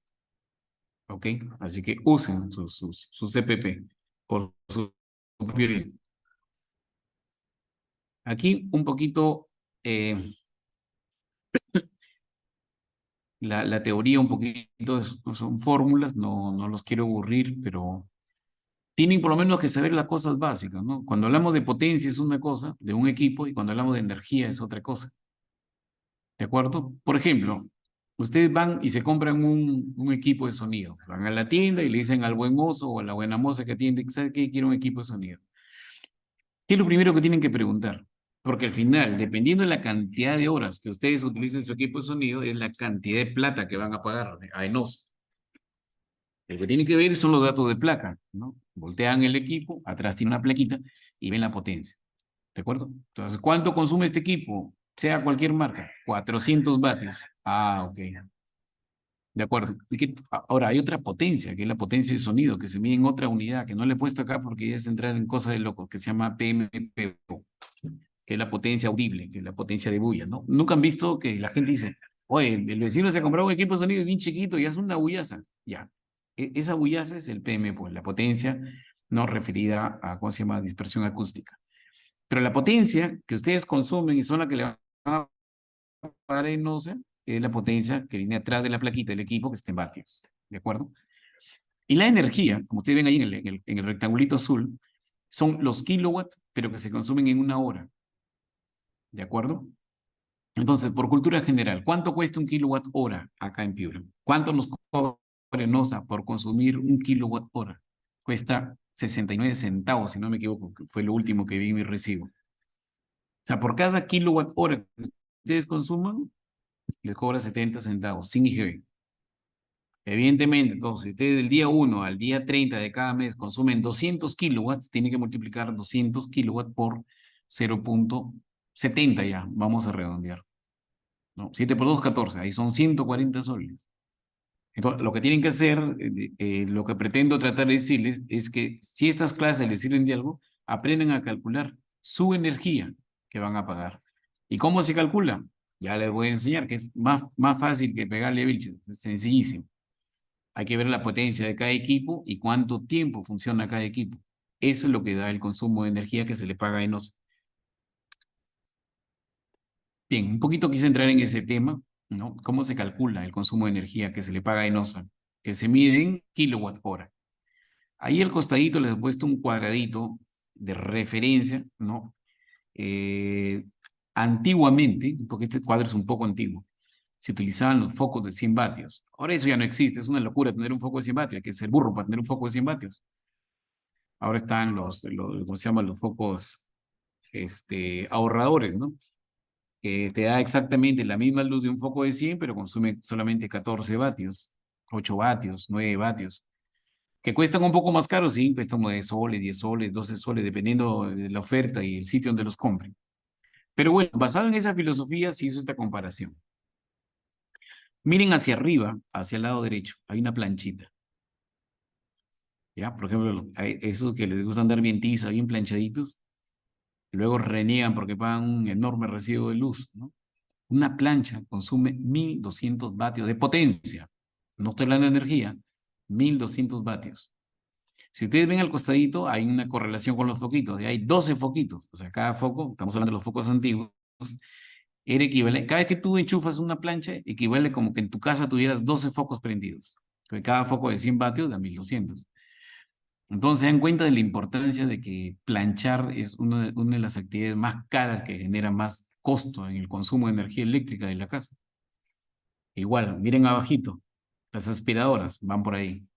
¿Ok? Así que usen su CPP por su propio bien. Aquí un poquito la teoría, un poquito son fórmulas, no los quiero aburrir, pero tienen por lo menos que saber las cosas básicas, ¿no? Cuando hablamos de potencia es una cosa, de un equipo, y cuando hablamos de energía es otra cosa. ¿De acuerdo? Por ejemplo, ustedes van y se compran un equipo de sonido. Van a la tienda y le dicen al buen mozo o a la buena moza que atiende, ¿sabe qué? Quiero un equipo de sonido. ¿Qué es lo primero que tienen que preguntar? Porque al final, dependiendo de la cantidad de horas que ustedes utilicen su equipo de sonido, es la cantidad de plata que van a pagar a ENOS. Lo que tienen que ver son los datos de placa, ¿no? Voltean el equipo, atrás tiene una plaquita y ven la potencia. ¿De acuerdo? Entonces, ¿cuánto consume este equipo? Sea cualquier marca, 400 vatios. Ah, ok. De acuerdo. Ahora, hay otra potencia, que es la potencia de sonido, que se mide en otra unidad, que no le he puesto acá porque ya es entrar en cosas de locos, que se llama PMPO, que es la potencia audible, que es la potencia de bulla, ¿no? Nunca han visto que la gente dice, oye, el vecino se ha comprado un equipo de sonido bien chiquito y hace una bullaza. Ya. Esa bullaza es el PM, pues, la potencia no referida a, ¿cómo se llama?, dispersión acústica. Pero la potencia que ustedes consumen y son la que le van a pagar en no sé, es la potencia que viene atrás de la plaquita del equipo que está en vatios. ¿De acuerdo? Y la energía, como ustedes ven ahí en el rectangulito azul, son los kilowatts, pero que se consumen en una hora. ¿De acuerdo? Entonces, por cultura general, ¿cuánto cuesta un kilowatt hora acá en Piura? ¿Cuánto nos cobra ENOSA por consumir un kilowatt hora? Cuesta 69 centavos, si no me equivoco, que fue lo último que vi en mi recibo. O sea, por cada kilowatt hora que ustedes consuman, les cobra 70 centavos, sin IGB. Evidentemente, entonces, si ustedes del día 1 al día 30 de cada mes consumen 200 kilowatts, tienen que multiplicar 200 kilowatts por 0.70 ya, vamos a redondear. ¿No? 7 por 2, 14, ahí son 140 soles. Entonces, lo que tienen que hacer, lo que pretendo tratar de decirles es que si estas clases les sirven de algo, aprendan a calcular su energía que van a pagar. ¿Y cómo se calcula? Ya les voy a enseñar, que es más fácil que pegarle a Vilches, es sencillísimo. Hay que ver la potencia de cada equipo y cuánto tiempo funciona cada equipo. Eso es lo que da el consumo de energía que se le paga a ENOS. Bien, un poquito quise entrar en ese tema, ¿no? ¿Cómo se calcula el consumo de energía que se le paga a ENOSA? Que se mide en kilowatt hora. Ahí al costadito les he puesto un cuadradito de referencia, ¿no? Antiguamente, porque este cuadro es un poco antiguo, se utilizaban los focos de 100 vatios. Ahora eso ya no existe, es una locura tener un foco de 100 vatios, hay que ser burro para tener un foco de 100 vatios. Ahora están ¿cómo se llaman? Los focos ahorradores, ¿no? Que te da exactamente la misma luz de un foco de 100, pero consume solamente 14 vatios, 8 vatios, 9 vatios, que cuestan un poco más caros, sí, cuestan 9 soles, 10 soles, 12 soles, dependiendo de la oferta y el sitio donde los compren. Pero bueno, basado en esa filosofía, se hizo esta comparación. Miren hacia arriba, hacia el lado derecho, hay una planchita. ¿Ya? Por ejemplo, esos que les gusta andar bien tizos, bien planchaditos, y luego reniegan porque pagan un enorme recibo de luz, ¿no? Una plancha consume 1200 vatios de potencia. No estoy hablando de energía, 1200 vatios. Si ustedes ven al costadito, hay una correlación con los foquitos. Hay 12 foquitos. O sea, cada foco, estamos hablando de los focos antiguos, era equivalente. Cada vez que tú enchufas una plancha, equivale como que en tu casa tuvieras 12 focos prendidos. Porque cada foco de 100 vatios da 1200. Entonces, se dan cuenta de la importancia de que planchar es una de las actividades más caras que genera más costo en el consumo de energía eléctrica de la casa. Igual, miren abajito, las aspiradoras van por ahí.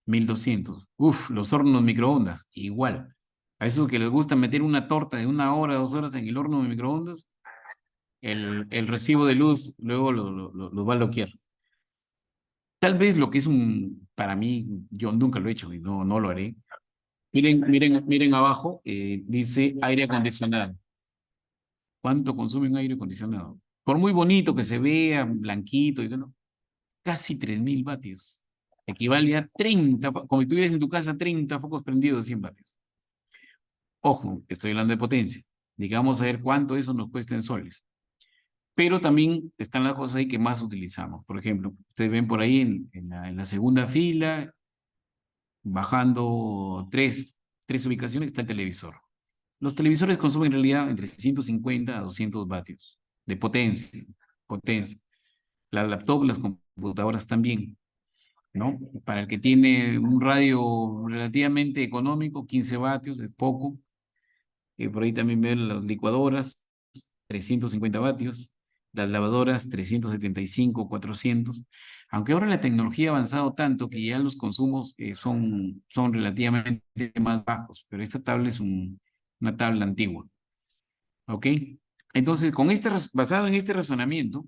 1200. Uf, los hornos microondas, igual. A esos que les gusta meter una torta de 1 hora, 2 horas en el horno de microondas, el recibo de luz luego lo va a bloquear. Tal vez lo que es para mí, yo nunca lo he hecho y no lo haré. Miren abajo, dice aire acondicionado. ¿Cuánto consume un aire acondicionado? Por muy bonito que se vea, blanquito y todo, casi 3000 vatios. Equivale a 30, como si tuvieras en tu casa 30 focos prendidos de 100 vatios. Ojo, estoy hablando de potencia. Digamos a ver cuánto eso nos cuesta en soles. Pero también están las cosas ahí que más utilizamos. Por ejemplo, ustedes ven por ahí en la segunda fila, bajando tres ubicaciones, está el televisor. Los televisores consumen en realidad entre 150 a 200 vatios de potencia. Las laptops, las computadoras también. ¿no? Para el que tiene un radio relativamente económico, 15 vatios, es poco. Por ahí también ven las licuadoras, 350 vatios, las lavadoras 375, 400. Aunque ahora la tecnología ha avanzado tanto que ya los consumos son relativamente más bajos, pero esta tabla es una tabla antigua. ¿Ok? Entonces, basado en este razonamiento,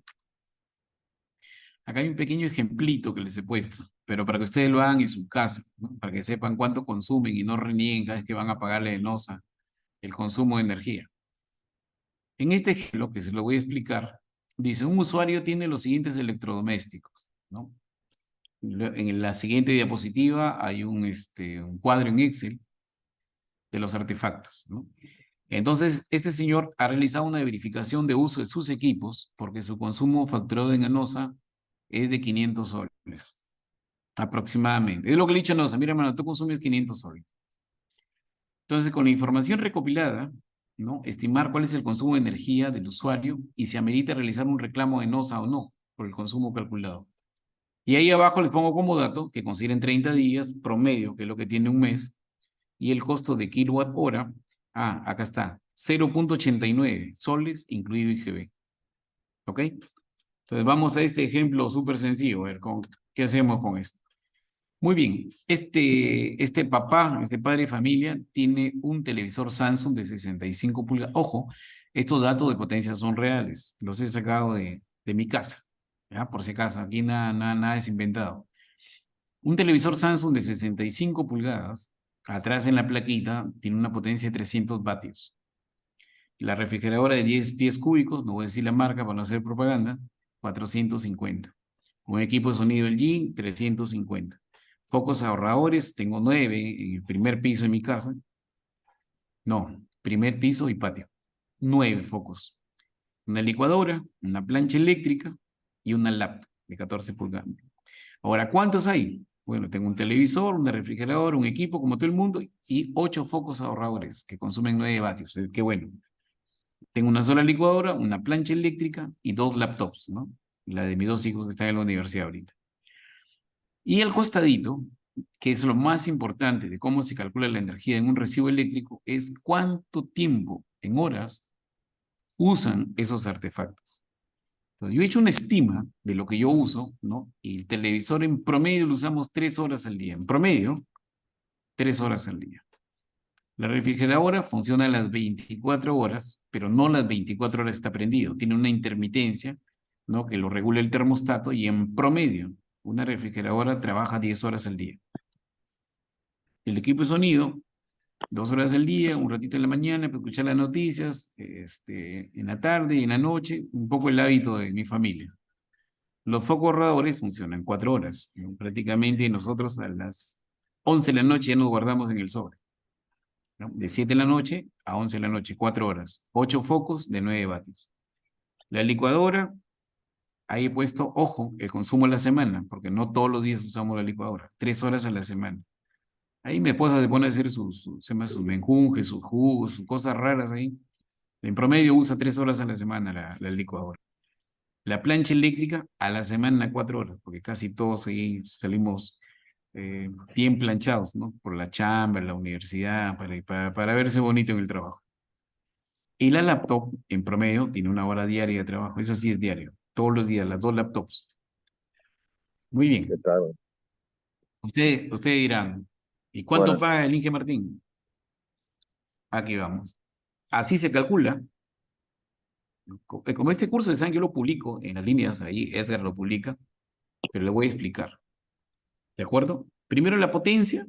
acá hay un pequeño ejemplito que les he puesto, pero para que ustedes lo hagan en su casa, ¿no? Para que sepan cuánto consumen y no renieguen cada vez que van a pagarle de NOSA el consumo de energía. En este ejemplo, que se lo voy a explicar, dice, un usuario tiene los siguientes electrodomésticos, ¿no? En la siguiente diapositiva hay un cuadro en Excel de los artefactos, ¿no? Entonces, este señor ha realizado una verificación de uso de sus equipos porque su consumo facturado en ANOSA es de 500 soles, aproximadamente. Es lo que le he dicho a ANOSA, mira, hermano, tú consumes 500 soles. Entonces, con la información recopilada, ¿no? Estimar cuál es el consumo de energía del usuario y si amerita realizar un reclamo de NOSA o no por el consumo calculado. Y ahí abajo les pongo como dato que consideren 30 días promedio, que es lo que tiene un mes, y el costo de kilowatt hora, acá está, 0.89 soles incluido IGB. ¿Ok? Entonces vamos a este ejemplo súper sencillo, a ver, ¿qué hacemos con esto? Muy bien, este padre de familia, tiene un televisor Samsung de 65 pulgadas. Ojo, estos datos de potencia son reales, los he sacado de mi casa, ¿ya? Por si acaso, aquí nada es inventado. Un televisor Samsung de 65 pulgadas, atrás en la plaquita, tiene una potencia de 300 vatios. La refrigeradora de 10 pies cúbicos, no voy a decir la marca para no hacer propaganda, 450. Un equipo de sonido LG, 350. Focos ahorradores, tengo 9 en el primer piso de mi casa. No, primer piso y patio. 9 focos. Una licuadora, una plancha eléctrica y una laptop de 14 pulgadas. Ahora, ¿cuántos hay? Bueno, tengo un televisor, una refrigeradora, un equipo como todo el mundo y 8 focos ahorradores que consumen 9 vatios. Qué bueno. Tengo una sola licuadora, una plancha eléctrica y 2 laptops, ¿no? La de mis 2 hijos que están en la universidad ahorita. Y al costadito, que es lo más importante de cómo se calcula la energía en un recibo eléctrico, es cuánto tiempo en horas usan esos artefactos. Entonces, yo he hecho una estima de lo que yo uso, ¿no? Y el televisor en promedio lo usamos 3 horas al día. En promedio, 3 horas al día. La refrigeradora funciona las 24 horas, pero no las 24 horas está prendido. Tiene una intermitencia, ¿no? Que lo regula el termostato y en promedio, una refrigeradora trabaja 10 horas al día. El equipo de sonido, 2 horas al día, un ratito en la mañana para escuchar las noticias, en la tarde y en la noche, un poco el hábito de mi familia. Los focos ahorradores funcionan 4 horas. Prácticamente nosotros a las 11 de la noche ya nos guardamos en el sobre, ¿no? De 7 de la noche a 11 de la noche, 4 horas. 8 focos de 9 vatios. La licuadora, ahí he puesto, ojo, el consumo a la semana, porque no todos los días usamos la licuadora. 3 horas a la semana. Ahí mi esposa se pone a hacer sus menjunjes, sus jugos, sus cosas raras ahí. En promedio usa 3 horas a la semana la licuadora. La plancha eléctrica a la semana 4 horas, porque casi todos ahí salimos bien planchados, ¿no? Por la chamba, la universidad, para verse bonito en el trabajo. Y la laptop, en promedio, tiene 1 hora diaria de trabajo. Eso sí es diario. Todos los días, las 2 laptops. Muy bien. ¿Qué tal? Ustedes dirán, ¿y cuánto Bueno, paga el Inge Martín? Aquí vamos. Así se calcula. Como este curso de SAN yo lo publico en las líneas, ahí Edgar lo publica, pero le voy a explicar. ¿De acuerdo? Primero la potencia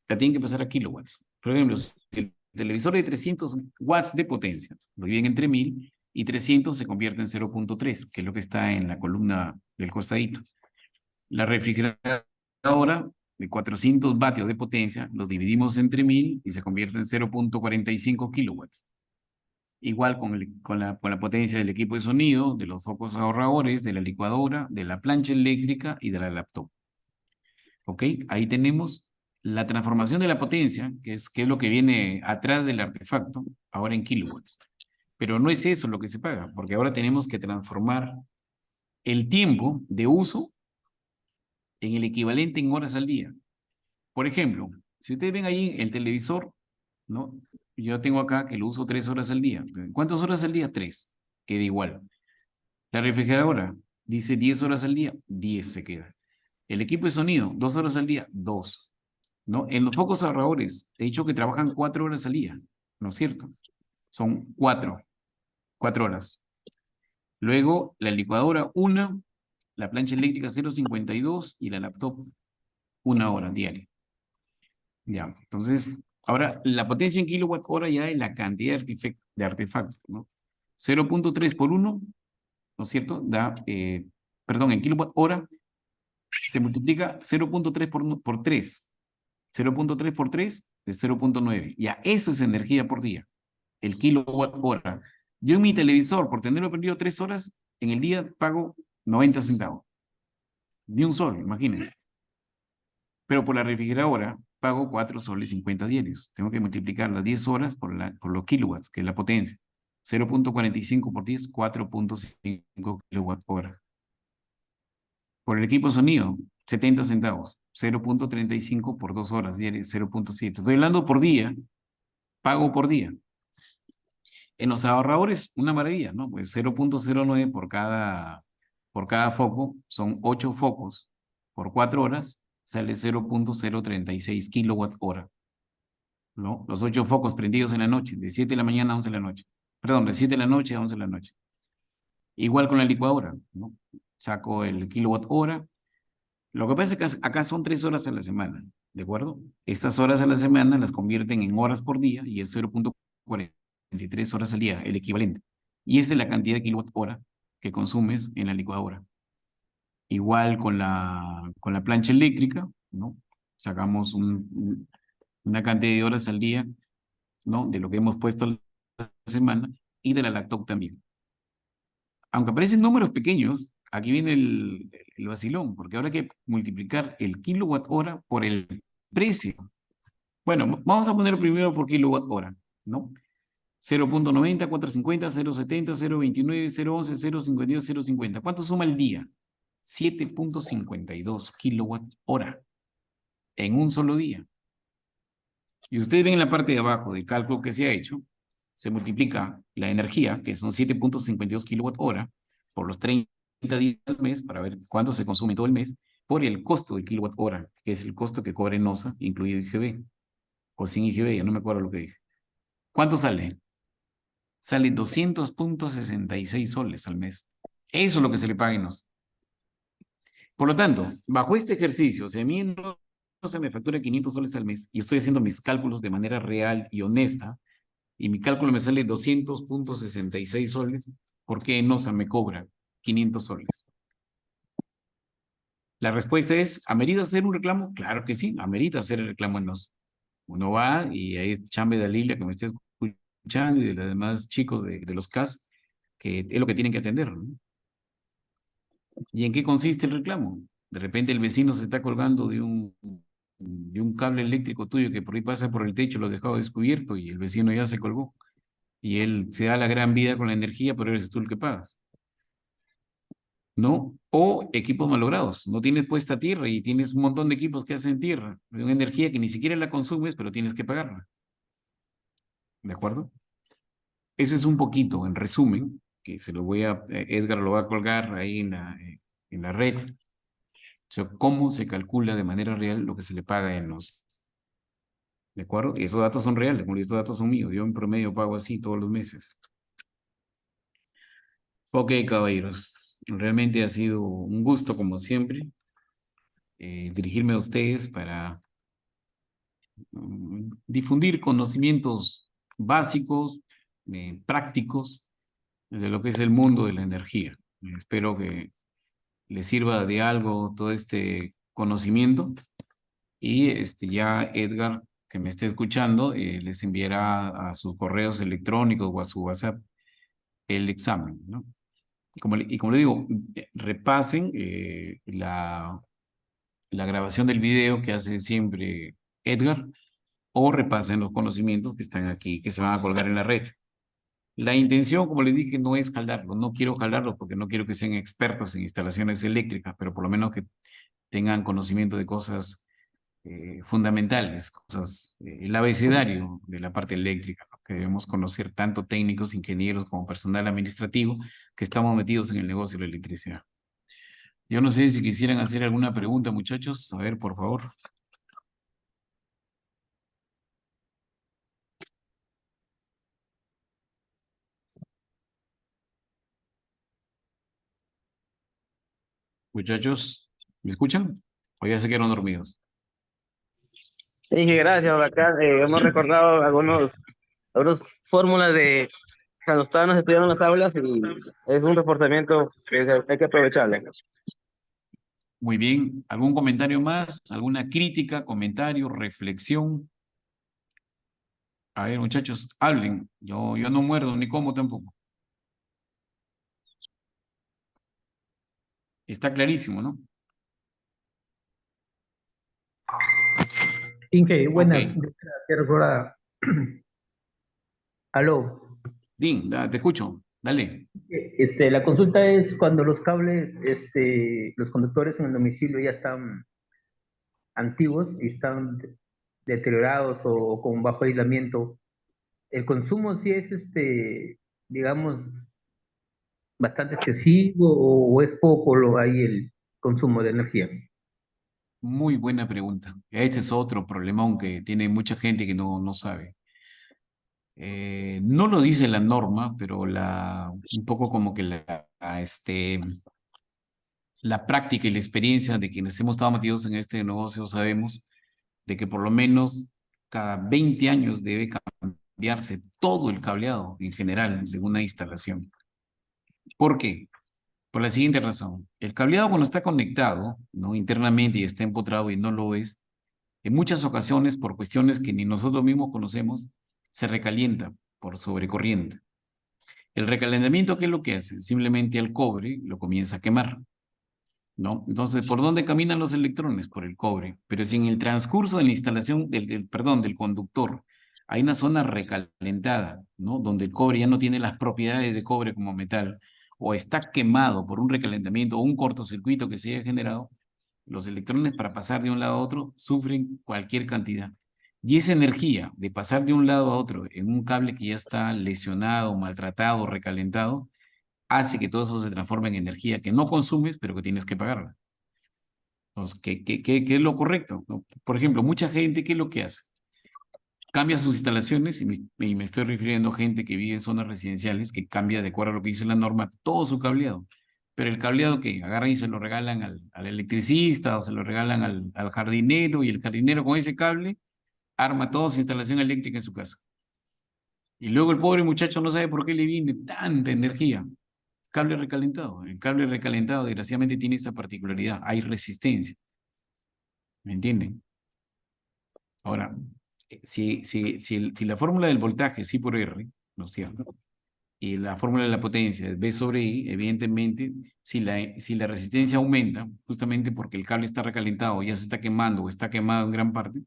la tienen que pasar a kilowatts. Por ejemplo, si el televisor de 300 watts de potencia lo dividen entre 1000 y 300 se convierte en 0.3, que es lo que está en la columna del costadito. La refrigeradora de 400 vatios de potencia lo dividimos entre 1000 y se convierte en 0.45 kilowatts. Igual con la potencia del equipo de sonido, de los focos ahorradores, de la licuadora, de la plancha eléctrica y de la laptop. ¿Ok? Ahí tenemos la transformación de la potencia, que es lo que viene atrás del artefacto, ahora en kilowatts. Pero no es eso lo que se paga, porque ahora tenemos que transformar el tiempo de uso en el equivalente en horas al día. Por ejemplo, si ustedes ven ahí el televisor, ¿no? Yo tengo acá que lo uso 3 horas al día. ¿Cuántas horas al día? 3. Queda igual. La refrigeradora dice 10 horas al día, 10 se queda. El equipo de sonido, 2 horas al día, 2. ¿No? En los focos ahorradores, he dicho que trabajan 4 horas al día, ¿no es cierto? Son 4 horas. Luego, la licuadora, 1, la plancha eléctrica 0,52 y la laptop, 1 hora diaria. Ya, entonces, ahora la potencia en kilowatt hora ya es la cantidad de artefactos, ¿no? 0,3 por 1, ¿no es cierto? Da, perdón, en kilowatt hora se multiplica 0,3 por 3. 0,3 por 3 es 0,9. Ya, eso es energía por día, el kilowatt hora. Yo en mi televisor, por tenerlo prendido 3 horas, en el día pago 90 centavos. Ni un sol, imagínense. Pero por la refrigeradora pago 4 soles 50 diarios. Tengo que multiplicar las 10 horas por los kilowatts, que es la potencia. 0,45 por 10, 4,5 kilowatt hora. Por el equipo de sonido, 70 centavos. 0,35 por 2 horas diarias, 0,7. Estoy hablando por día, pago por día. En los ahorradores, una maravilla, ¿no? Pues 0,09 por cada foco, son 8 focos por 4 horas, sale 0,036 kilowatt hora, ¿no? Los 8 focos prendidos en la noche, de 7 de la mañana a 11 de la noche. Perdón, de 7 de la noche a 11 de la noche. Igual con la licuadora, ¿no? Saco el kilowatt hora. Lo que pasa es que acá son 3 horas a la semana, ¿de acuerdo? Estas horas a la semana las convierten en horas por día y es 0,43 horas al día, el equivalente. Y esa es la cantidad de kilowatt hora que consumes en la licuadora. Igual con la plancha eléctrica, ¿no? Sacamos una cantidad de horas al día, ¿no? De lo que hemos puesto a la semana y de la laptop también. Aunque aparecen números pequeños, aquí viene el vacilón, porque ahora hay que multiplicar el kilowatt hora por el precio. Bueno, vamos a ponerlo primero por kilowatt hora, ¿no? 0,90, 450, 0,70, 0,29, 0,11, 0,52, 0,50. ¿Cuánto suma el día? 7,52 kilowatt hora en un solo día. Y ustedes ven en la parte de abajo del cálculo que se ha hecho, se multiplica la energía, que son 7,52 kilowatt hora, por los 30 días del mes, para ver cuánto se consume todo el mes, por el costo del kilowatt hora, que es el costo que cobra ENOSA, incluido IGB, o sin IGB, ya no me acuerdo lo que dije. ¿Cuánto sale? Sale 200,66 soles al mes. Eso es lo que se le paga a ENOSA. Por lo tanto, bajo este ejercicio, si a mí no se me factura 500 soles al mes y estoy haciendo mis cálculos de manera real y honesta, y mi cálculo me sale 200,66 soles, ¿por qué ENOSA me cobra 500 soles? La respuesta es, ¿amerita hacer un reclamo? Claro que sí, amerita hacer el reclamo en ENOSA. Uno va y ahí es chambe de Lilia que me esté escuchando y de los demás chicos de los CAS, que es lo que tienen que atender, ¿no? ¿Y en qué consiste el reclamo? De repente el vecino se está colgando de un cable eléctrico tuyo que por ahí pasa por el techo, lo has dejado descubierto y el vecino ya se colgó. Y él se da la gran vida con la energía, pero eres tú el que pagas. ¿No? O equipos malogrados. No tienes puesta tierra y tienes un montón de equipos que hacen tierra. Una energía que ni siquiera la consumes, pero tienes que pagarla. ¿De acuerdo? Eso es un poquito, en resumen, que se lo voy a, Edgar lo va a colgar ahí en la red. O sea, cómo se calcula de manera real lo que se le paga en los... ¿De acuerdo? Y esos datos son reales, como estos datos son míos. Yo en promedio pago así todos los meses. Ok, caballeros. Realmente ha sido un gusto, como siempre, dirigirme a ustedes para difundir conocimientos básicos, prácticos, de lo que es el mundo de la energía. Espero que les sirva de algo todo este conocimiento. Y ya Edgar, que me esté escuchando, les enviará a sus correos electrónicos o a su WhatsApp el examen, ¿no? Y como le digo, repasen la grabación del video que hace siempre Edgar, o repasen los conocimientos que están aquí, que se van a colgar en la red. La intención, como les dije, no es jalarlos, no quiero jalarlos porque no quiero que sean expertos en instalaciones eléctricas, pero por lo menos que tengan conocimiento de cosas fundamentales, cosas, el abecedario de la parte eléctrica, ¿no? Que debemos conocer tanto técnicos, ingenieros como personal administrativo que estamos metidos en el negocio de la electricidad. Yo no sé si quisieran hacer alguna pregunta, muchachos. A ver, por favor. Muchachos, ¿me escuchan? O ya se quedaron dormidos. Dije, gracias, bacán. Hemos recordado algunas fórmulas de cuando estábamos estudiando en las aulas y es un reforzamiento que hay que aprovecharle. Muy bien. ¿Algún comentario más? ¿Alguna crítica, comentario, reflexión? A ver, muchachos, hablen. Yo no muerdo ni como tampoco. Está clarísimo, ¿no? Inge, buenas. Ok. Quiero ahora. Aló. Dean, te escucho. Dale. La consulta es cuando los cables, los conductores en el domicilio ya están antiguos y están deteriorados o con bajo aislamiento. El consumo sí es, digamos, bastante excesivo o es poco ahí el consumo de energía. Muy buena pregunta. Este es otro problemón que tiene mucha gente que no sabe. No lo dice la norma, pero un poco como que la práctica y la experiencia de quienes hemos estado metidos en este negocio sabemos de que por lo menos cada 20 años debe cambiarse todo el cableado en general de una instalación. ¿Por qué? Por la siguiente razón. El cableado cuando está conectado, ¿no? Internamente y está empotrado y no lo ves, en muchas ocasiones por cuestiones que ni nosotros mismos conocemos, se recalienta por sobrecorriente. El recalentamiento, ¿qué es lo que hace? Simplemente el cobre lo comienza a quemar, ¿no? Entonces, ¿por dónde caminan los electrones? Por el cobre. Pero si en el transcurso de la instalación del conductor hay una zona recalentada, ¿no? Donde el cobre ya no tiene las propiedades de cobre como metal, o está quemado por un recalentamiento o un cortocircuito que se haya generado, los electrones para pasar de un lado a otro sufren cualquier cantidad. Y esa energía de pasar de un lado a otro en un cable que ya está lesionado, maltratado, recalentado, hace que todo eso se transforme en energía que no consumes, pero que tienes que pagarla. Entonces, ¿qué es lo correcto? ¿No? Por ejemplo, mucha gente, ¿qué es lo que hace? Cambia sus instalaciones, y me estoy refiriendo a gente que vive en zonas residenciales, que cambia de acuerdo a lo que dice la norma, todo su cableado. Pero el cableado que agarran y se lo regalan al electricista o se lo regalan al jardinero, y el jardinero con ese cable arma toda su instalación eléctrica en su casa. Y luego el pobre muchacho no sabe por qué le viene tanta energía. Cable recalentado. El cable recalentado, desgraciadamente, tiene esa particularidad. Hay resistencia. ¿Me entienden? Ahora, si la fórmula del voltaje es I por R, ¿no es cierto? Y la fórmula de la potencia es B sobre I, evidentemente, si la resistencia aumenta, justamente porque el cable está recalentado, ya se está quemando o está quemado en gran parte,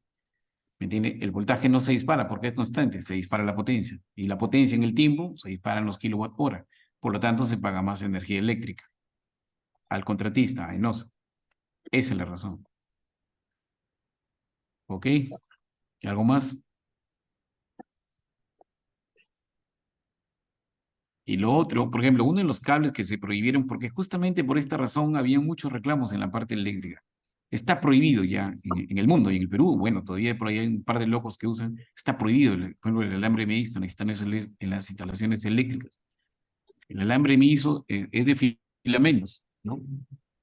¿me entiende? El voltaje no se dispara porque es constante, se dispara la potencia. Y la potencia en el tiempo se dispara en los kilowatt hora. Por lo tanto, se paga más energía eléctrica al contratista, a Enosa. Esa es la razón. ¿Ok? ¿Algo más? Y lo otro, por ejemplo, uno de los cables que se prohibieron, porque justamente por esta razón había muchos reclamos en la parte eléctrica. Está prohibido ya en el mundo y en el Perú. Bueno, todavía por ahí hay un par de locos que usan. Está prohibido, por ejemplo, el alambre MISO, necesitan eso en las instalaciones eléctricas. El alambre MISO es de filamentos, ¿no?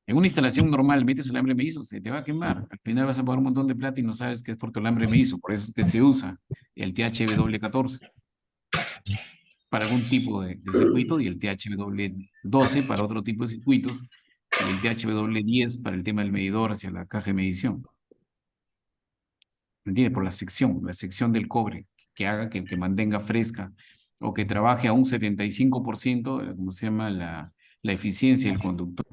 En una instalación normal, metes el alambre MISO, se te va a quemar. Al final vas a pagar un montón de plata y no sabes qué es por tu alambre MISO. Por eso es que se usa el THW14 para algún tipo de circuito y el THW12 para otro tipo de circuitos y el THW10 para el tema del medidor hacia la caja de medición. ¿Me entiendes? Por la sección del cobre que haga que mantenga fresca o que trabaje a un 75%, ¿cómo se llama? La eficiencia del conductor.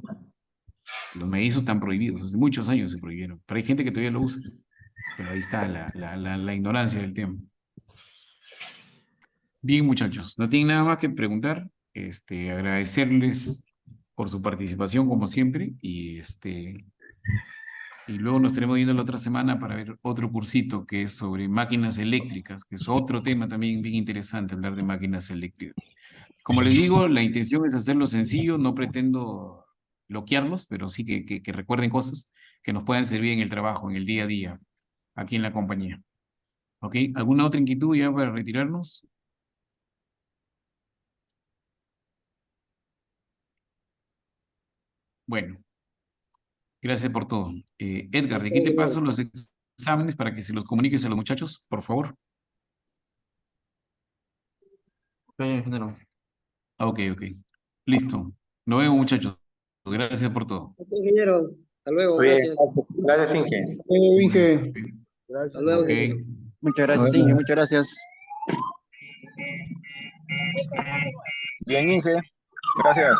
Los medizos están prohibidos, hace muchos años se prohibieron, pero hay gente que todavía lo usa. Pero ahí está la ignorancia del tema. Bien, muchachos, no tienen nada más que preguntar. Agradecerles por su participación como siempre y Y luego nos estaremos viendo la otra semana para ver otro cursito que es sobre máquinas eléctricas, que es otro tema también bien interesante, hablar de máquinas eléctricas. Como les digo, la intención es hacerlo sencillo, no pretendo bloquearlos, pero sí que recuerden cosas que nos puedan servir en el trabajo, en el día a día, aquí en la compañía. ¿Ok? ¿Alguna otra inquietud ya para retirarnos? Bueno, gracias por todo. Edgar, de aquí te paso los exámenes para que se los comuniques a los muchachos, por favor. Ok, ingeniero. Ok, ok. Listo. Nos vemos, muchachos. Gracias por todo. Ok, ingeniero, hasta luego, Muy bien, gracias. gracias, Inge. Inge. Hasta luego, Ok. ingeniero. Muchas gracias, Inge, muchas gracias. Bien, Inge. Gracias.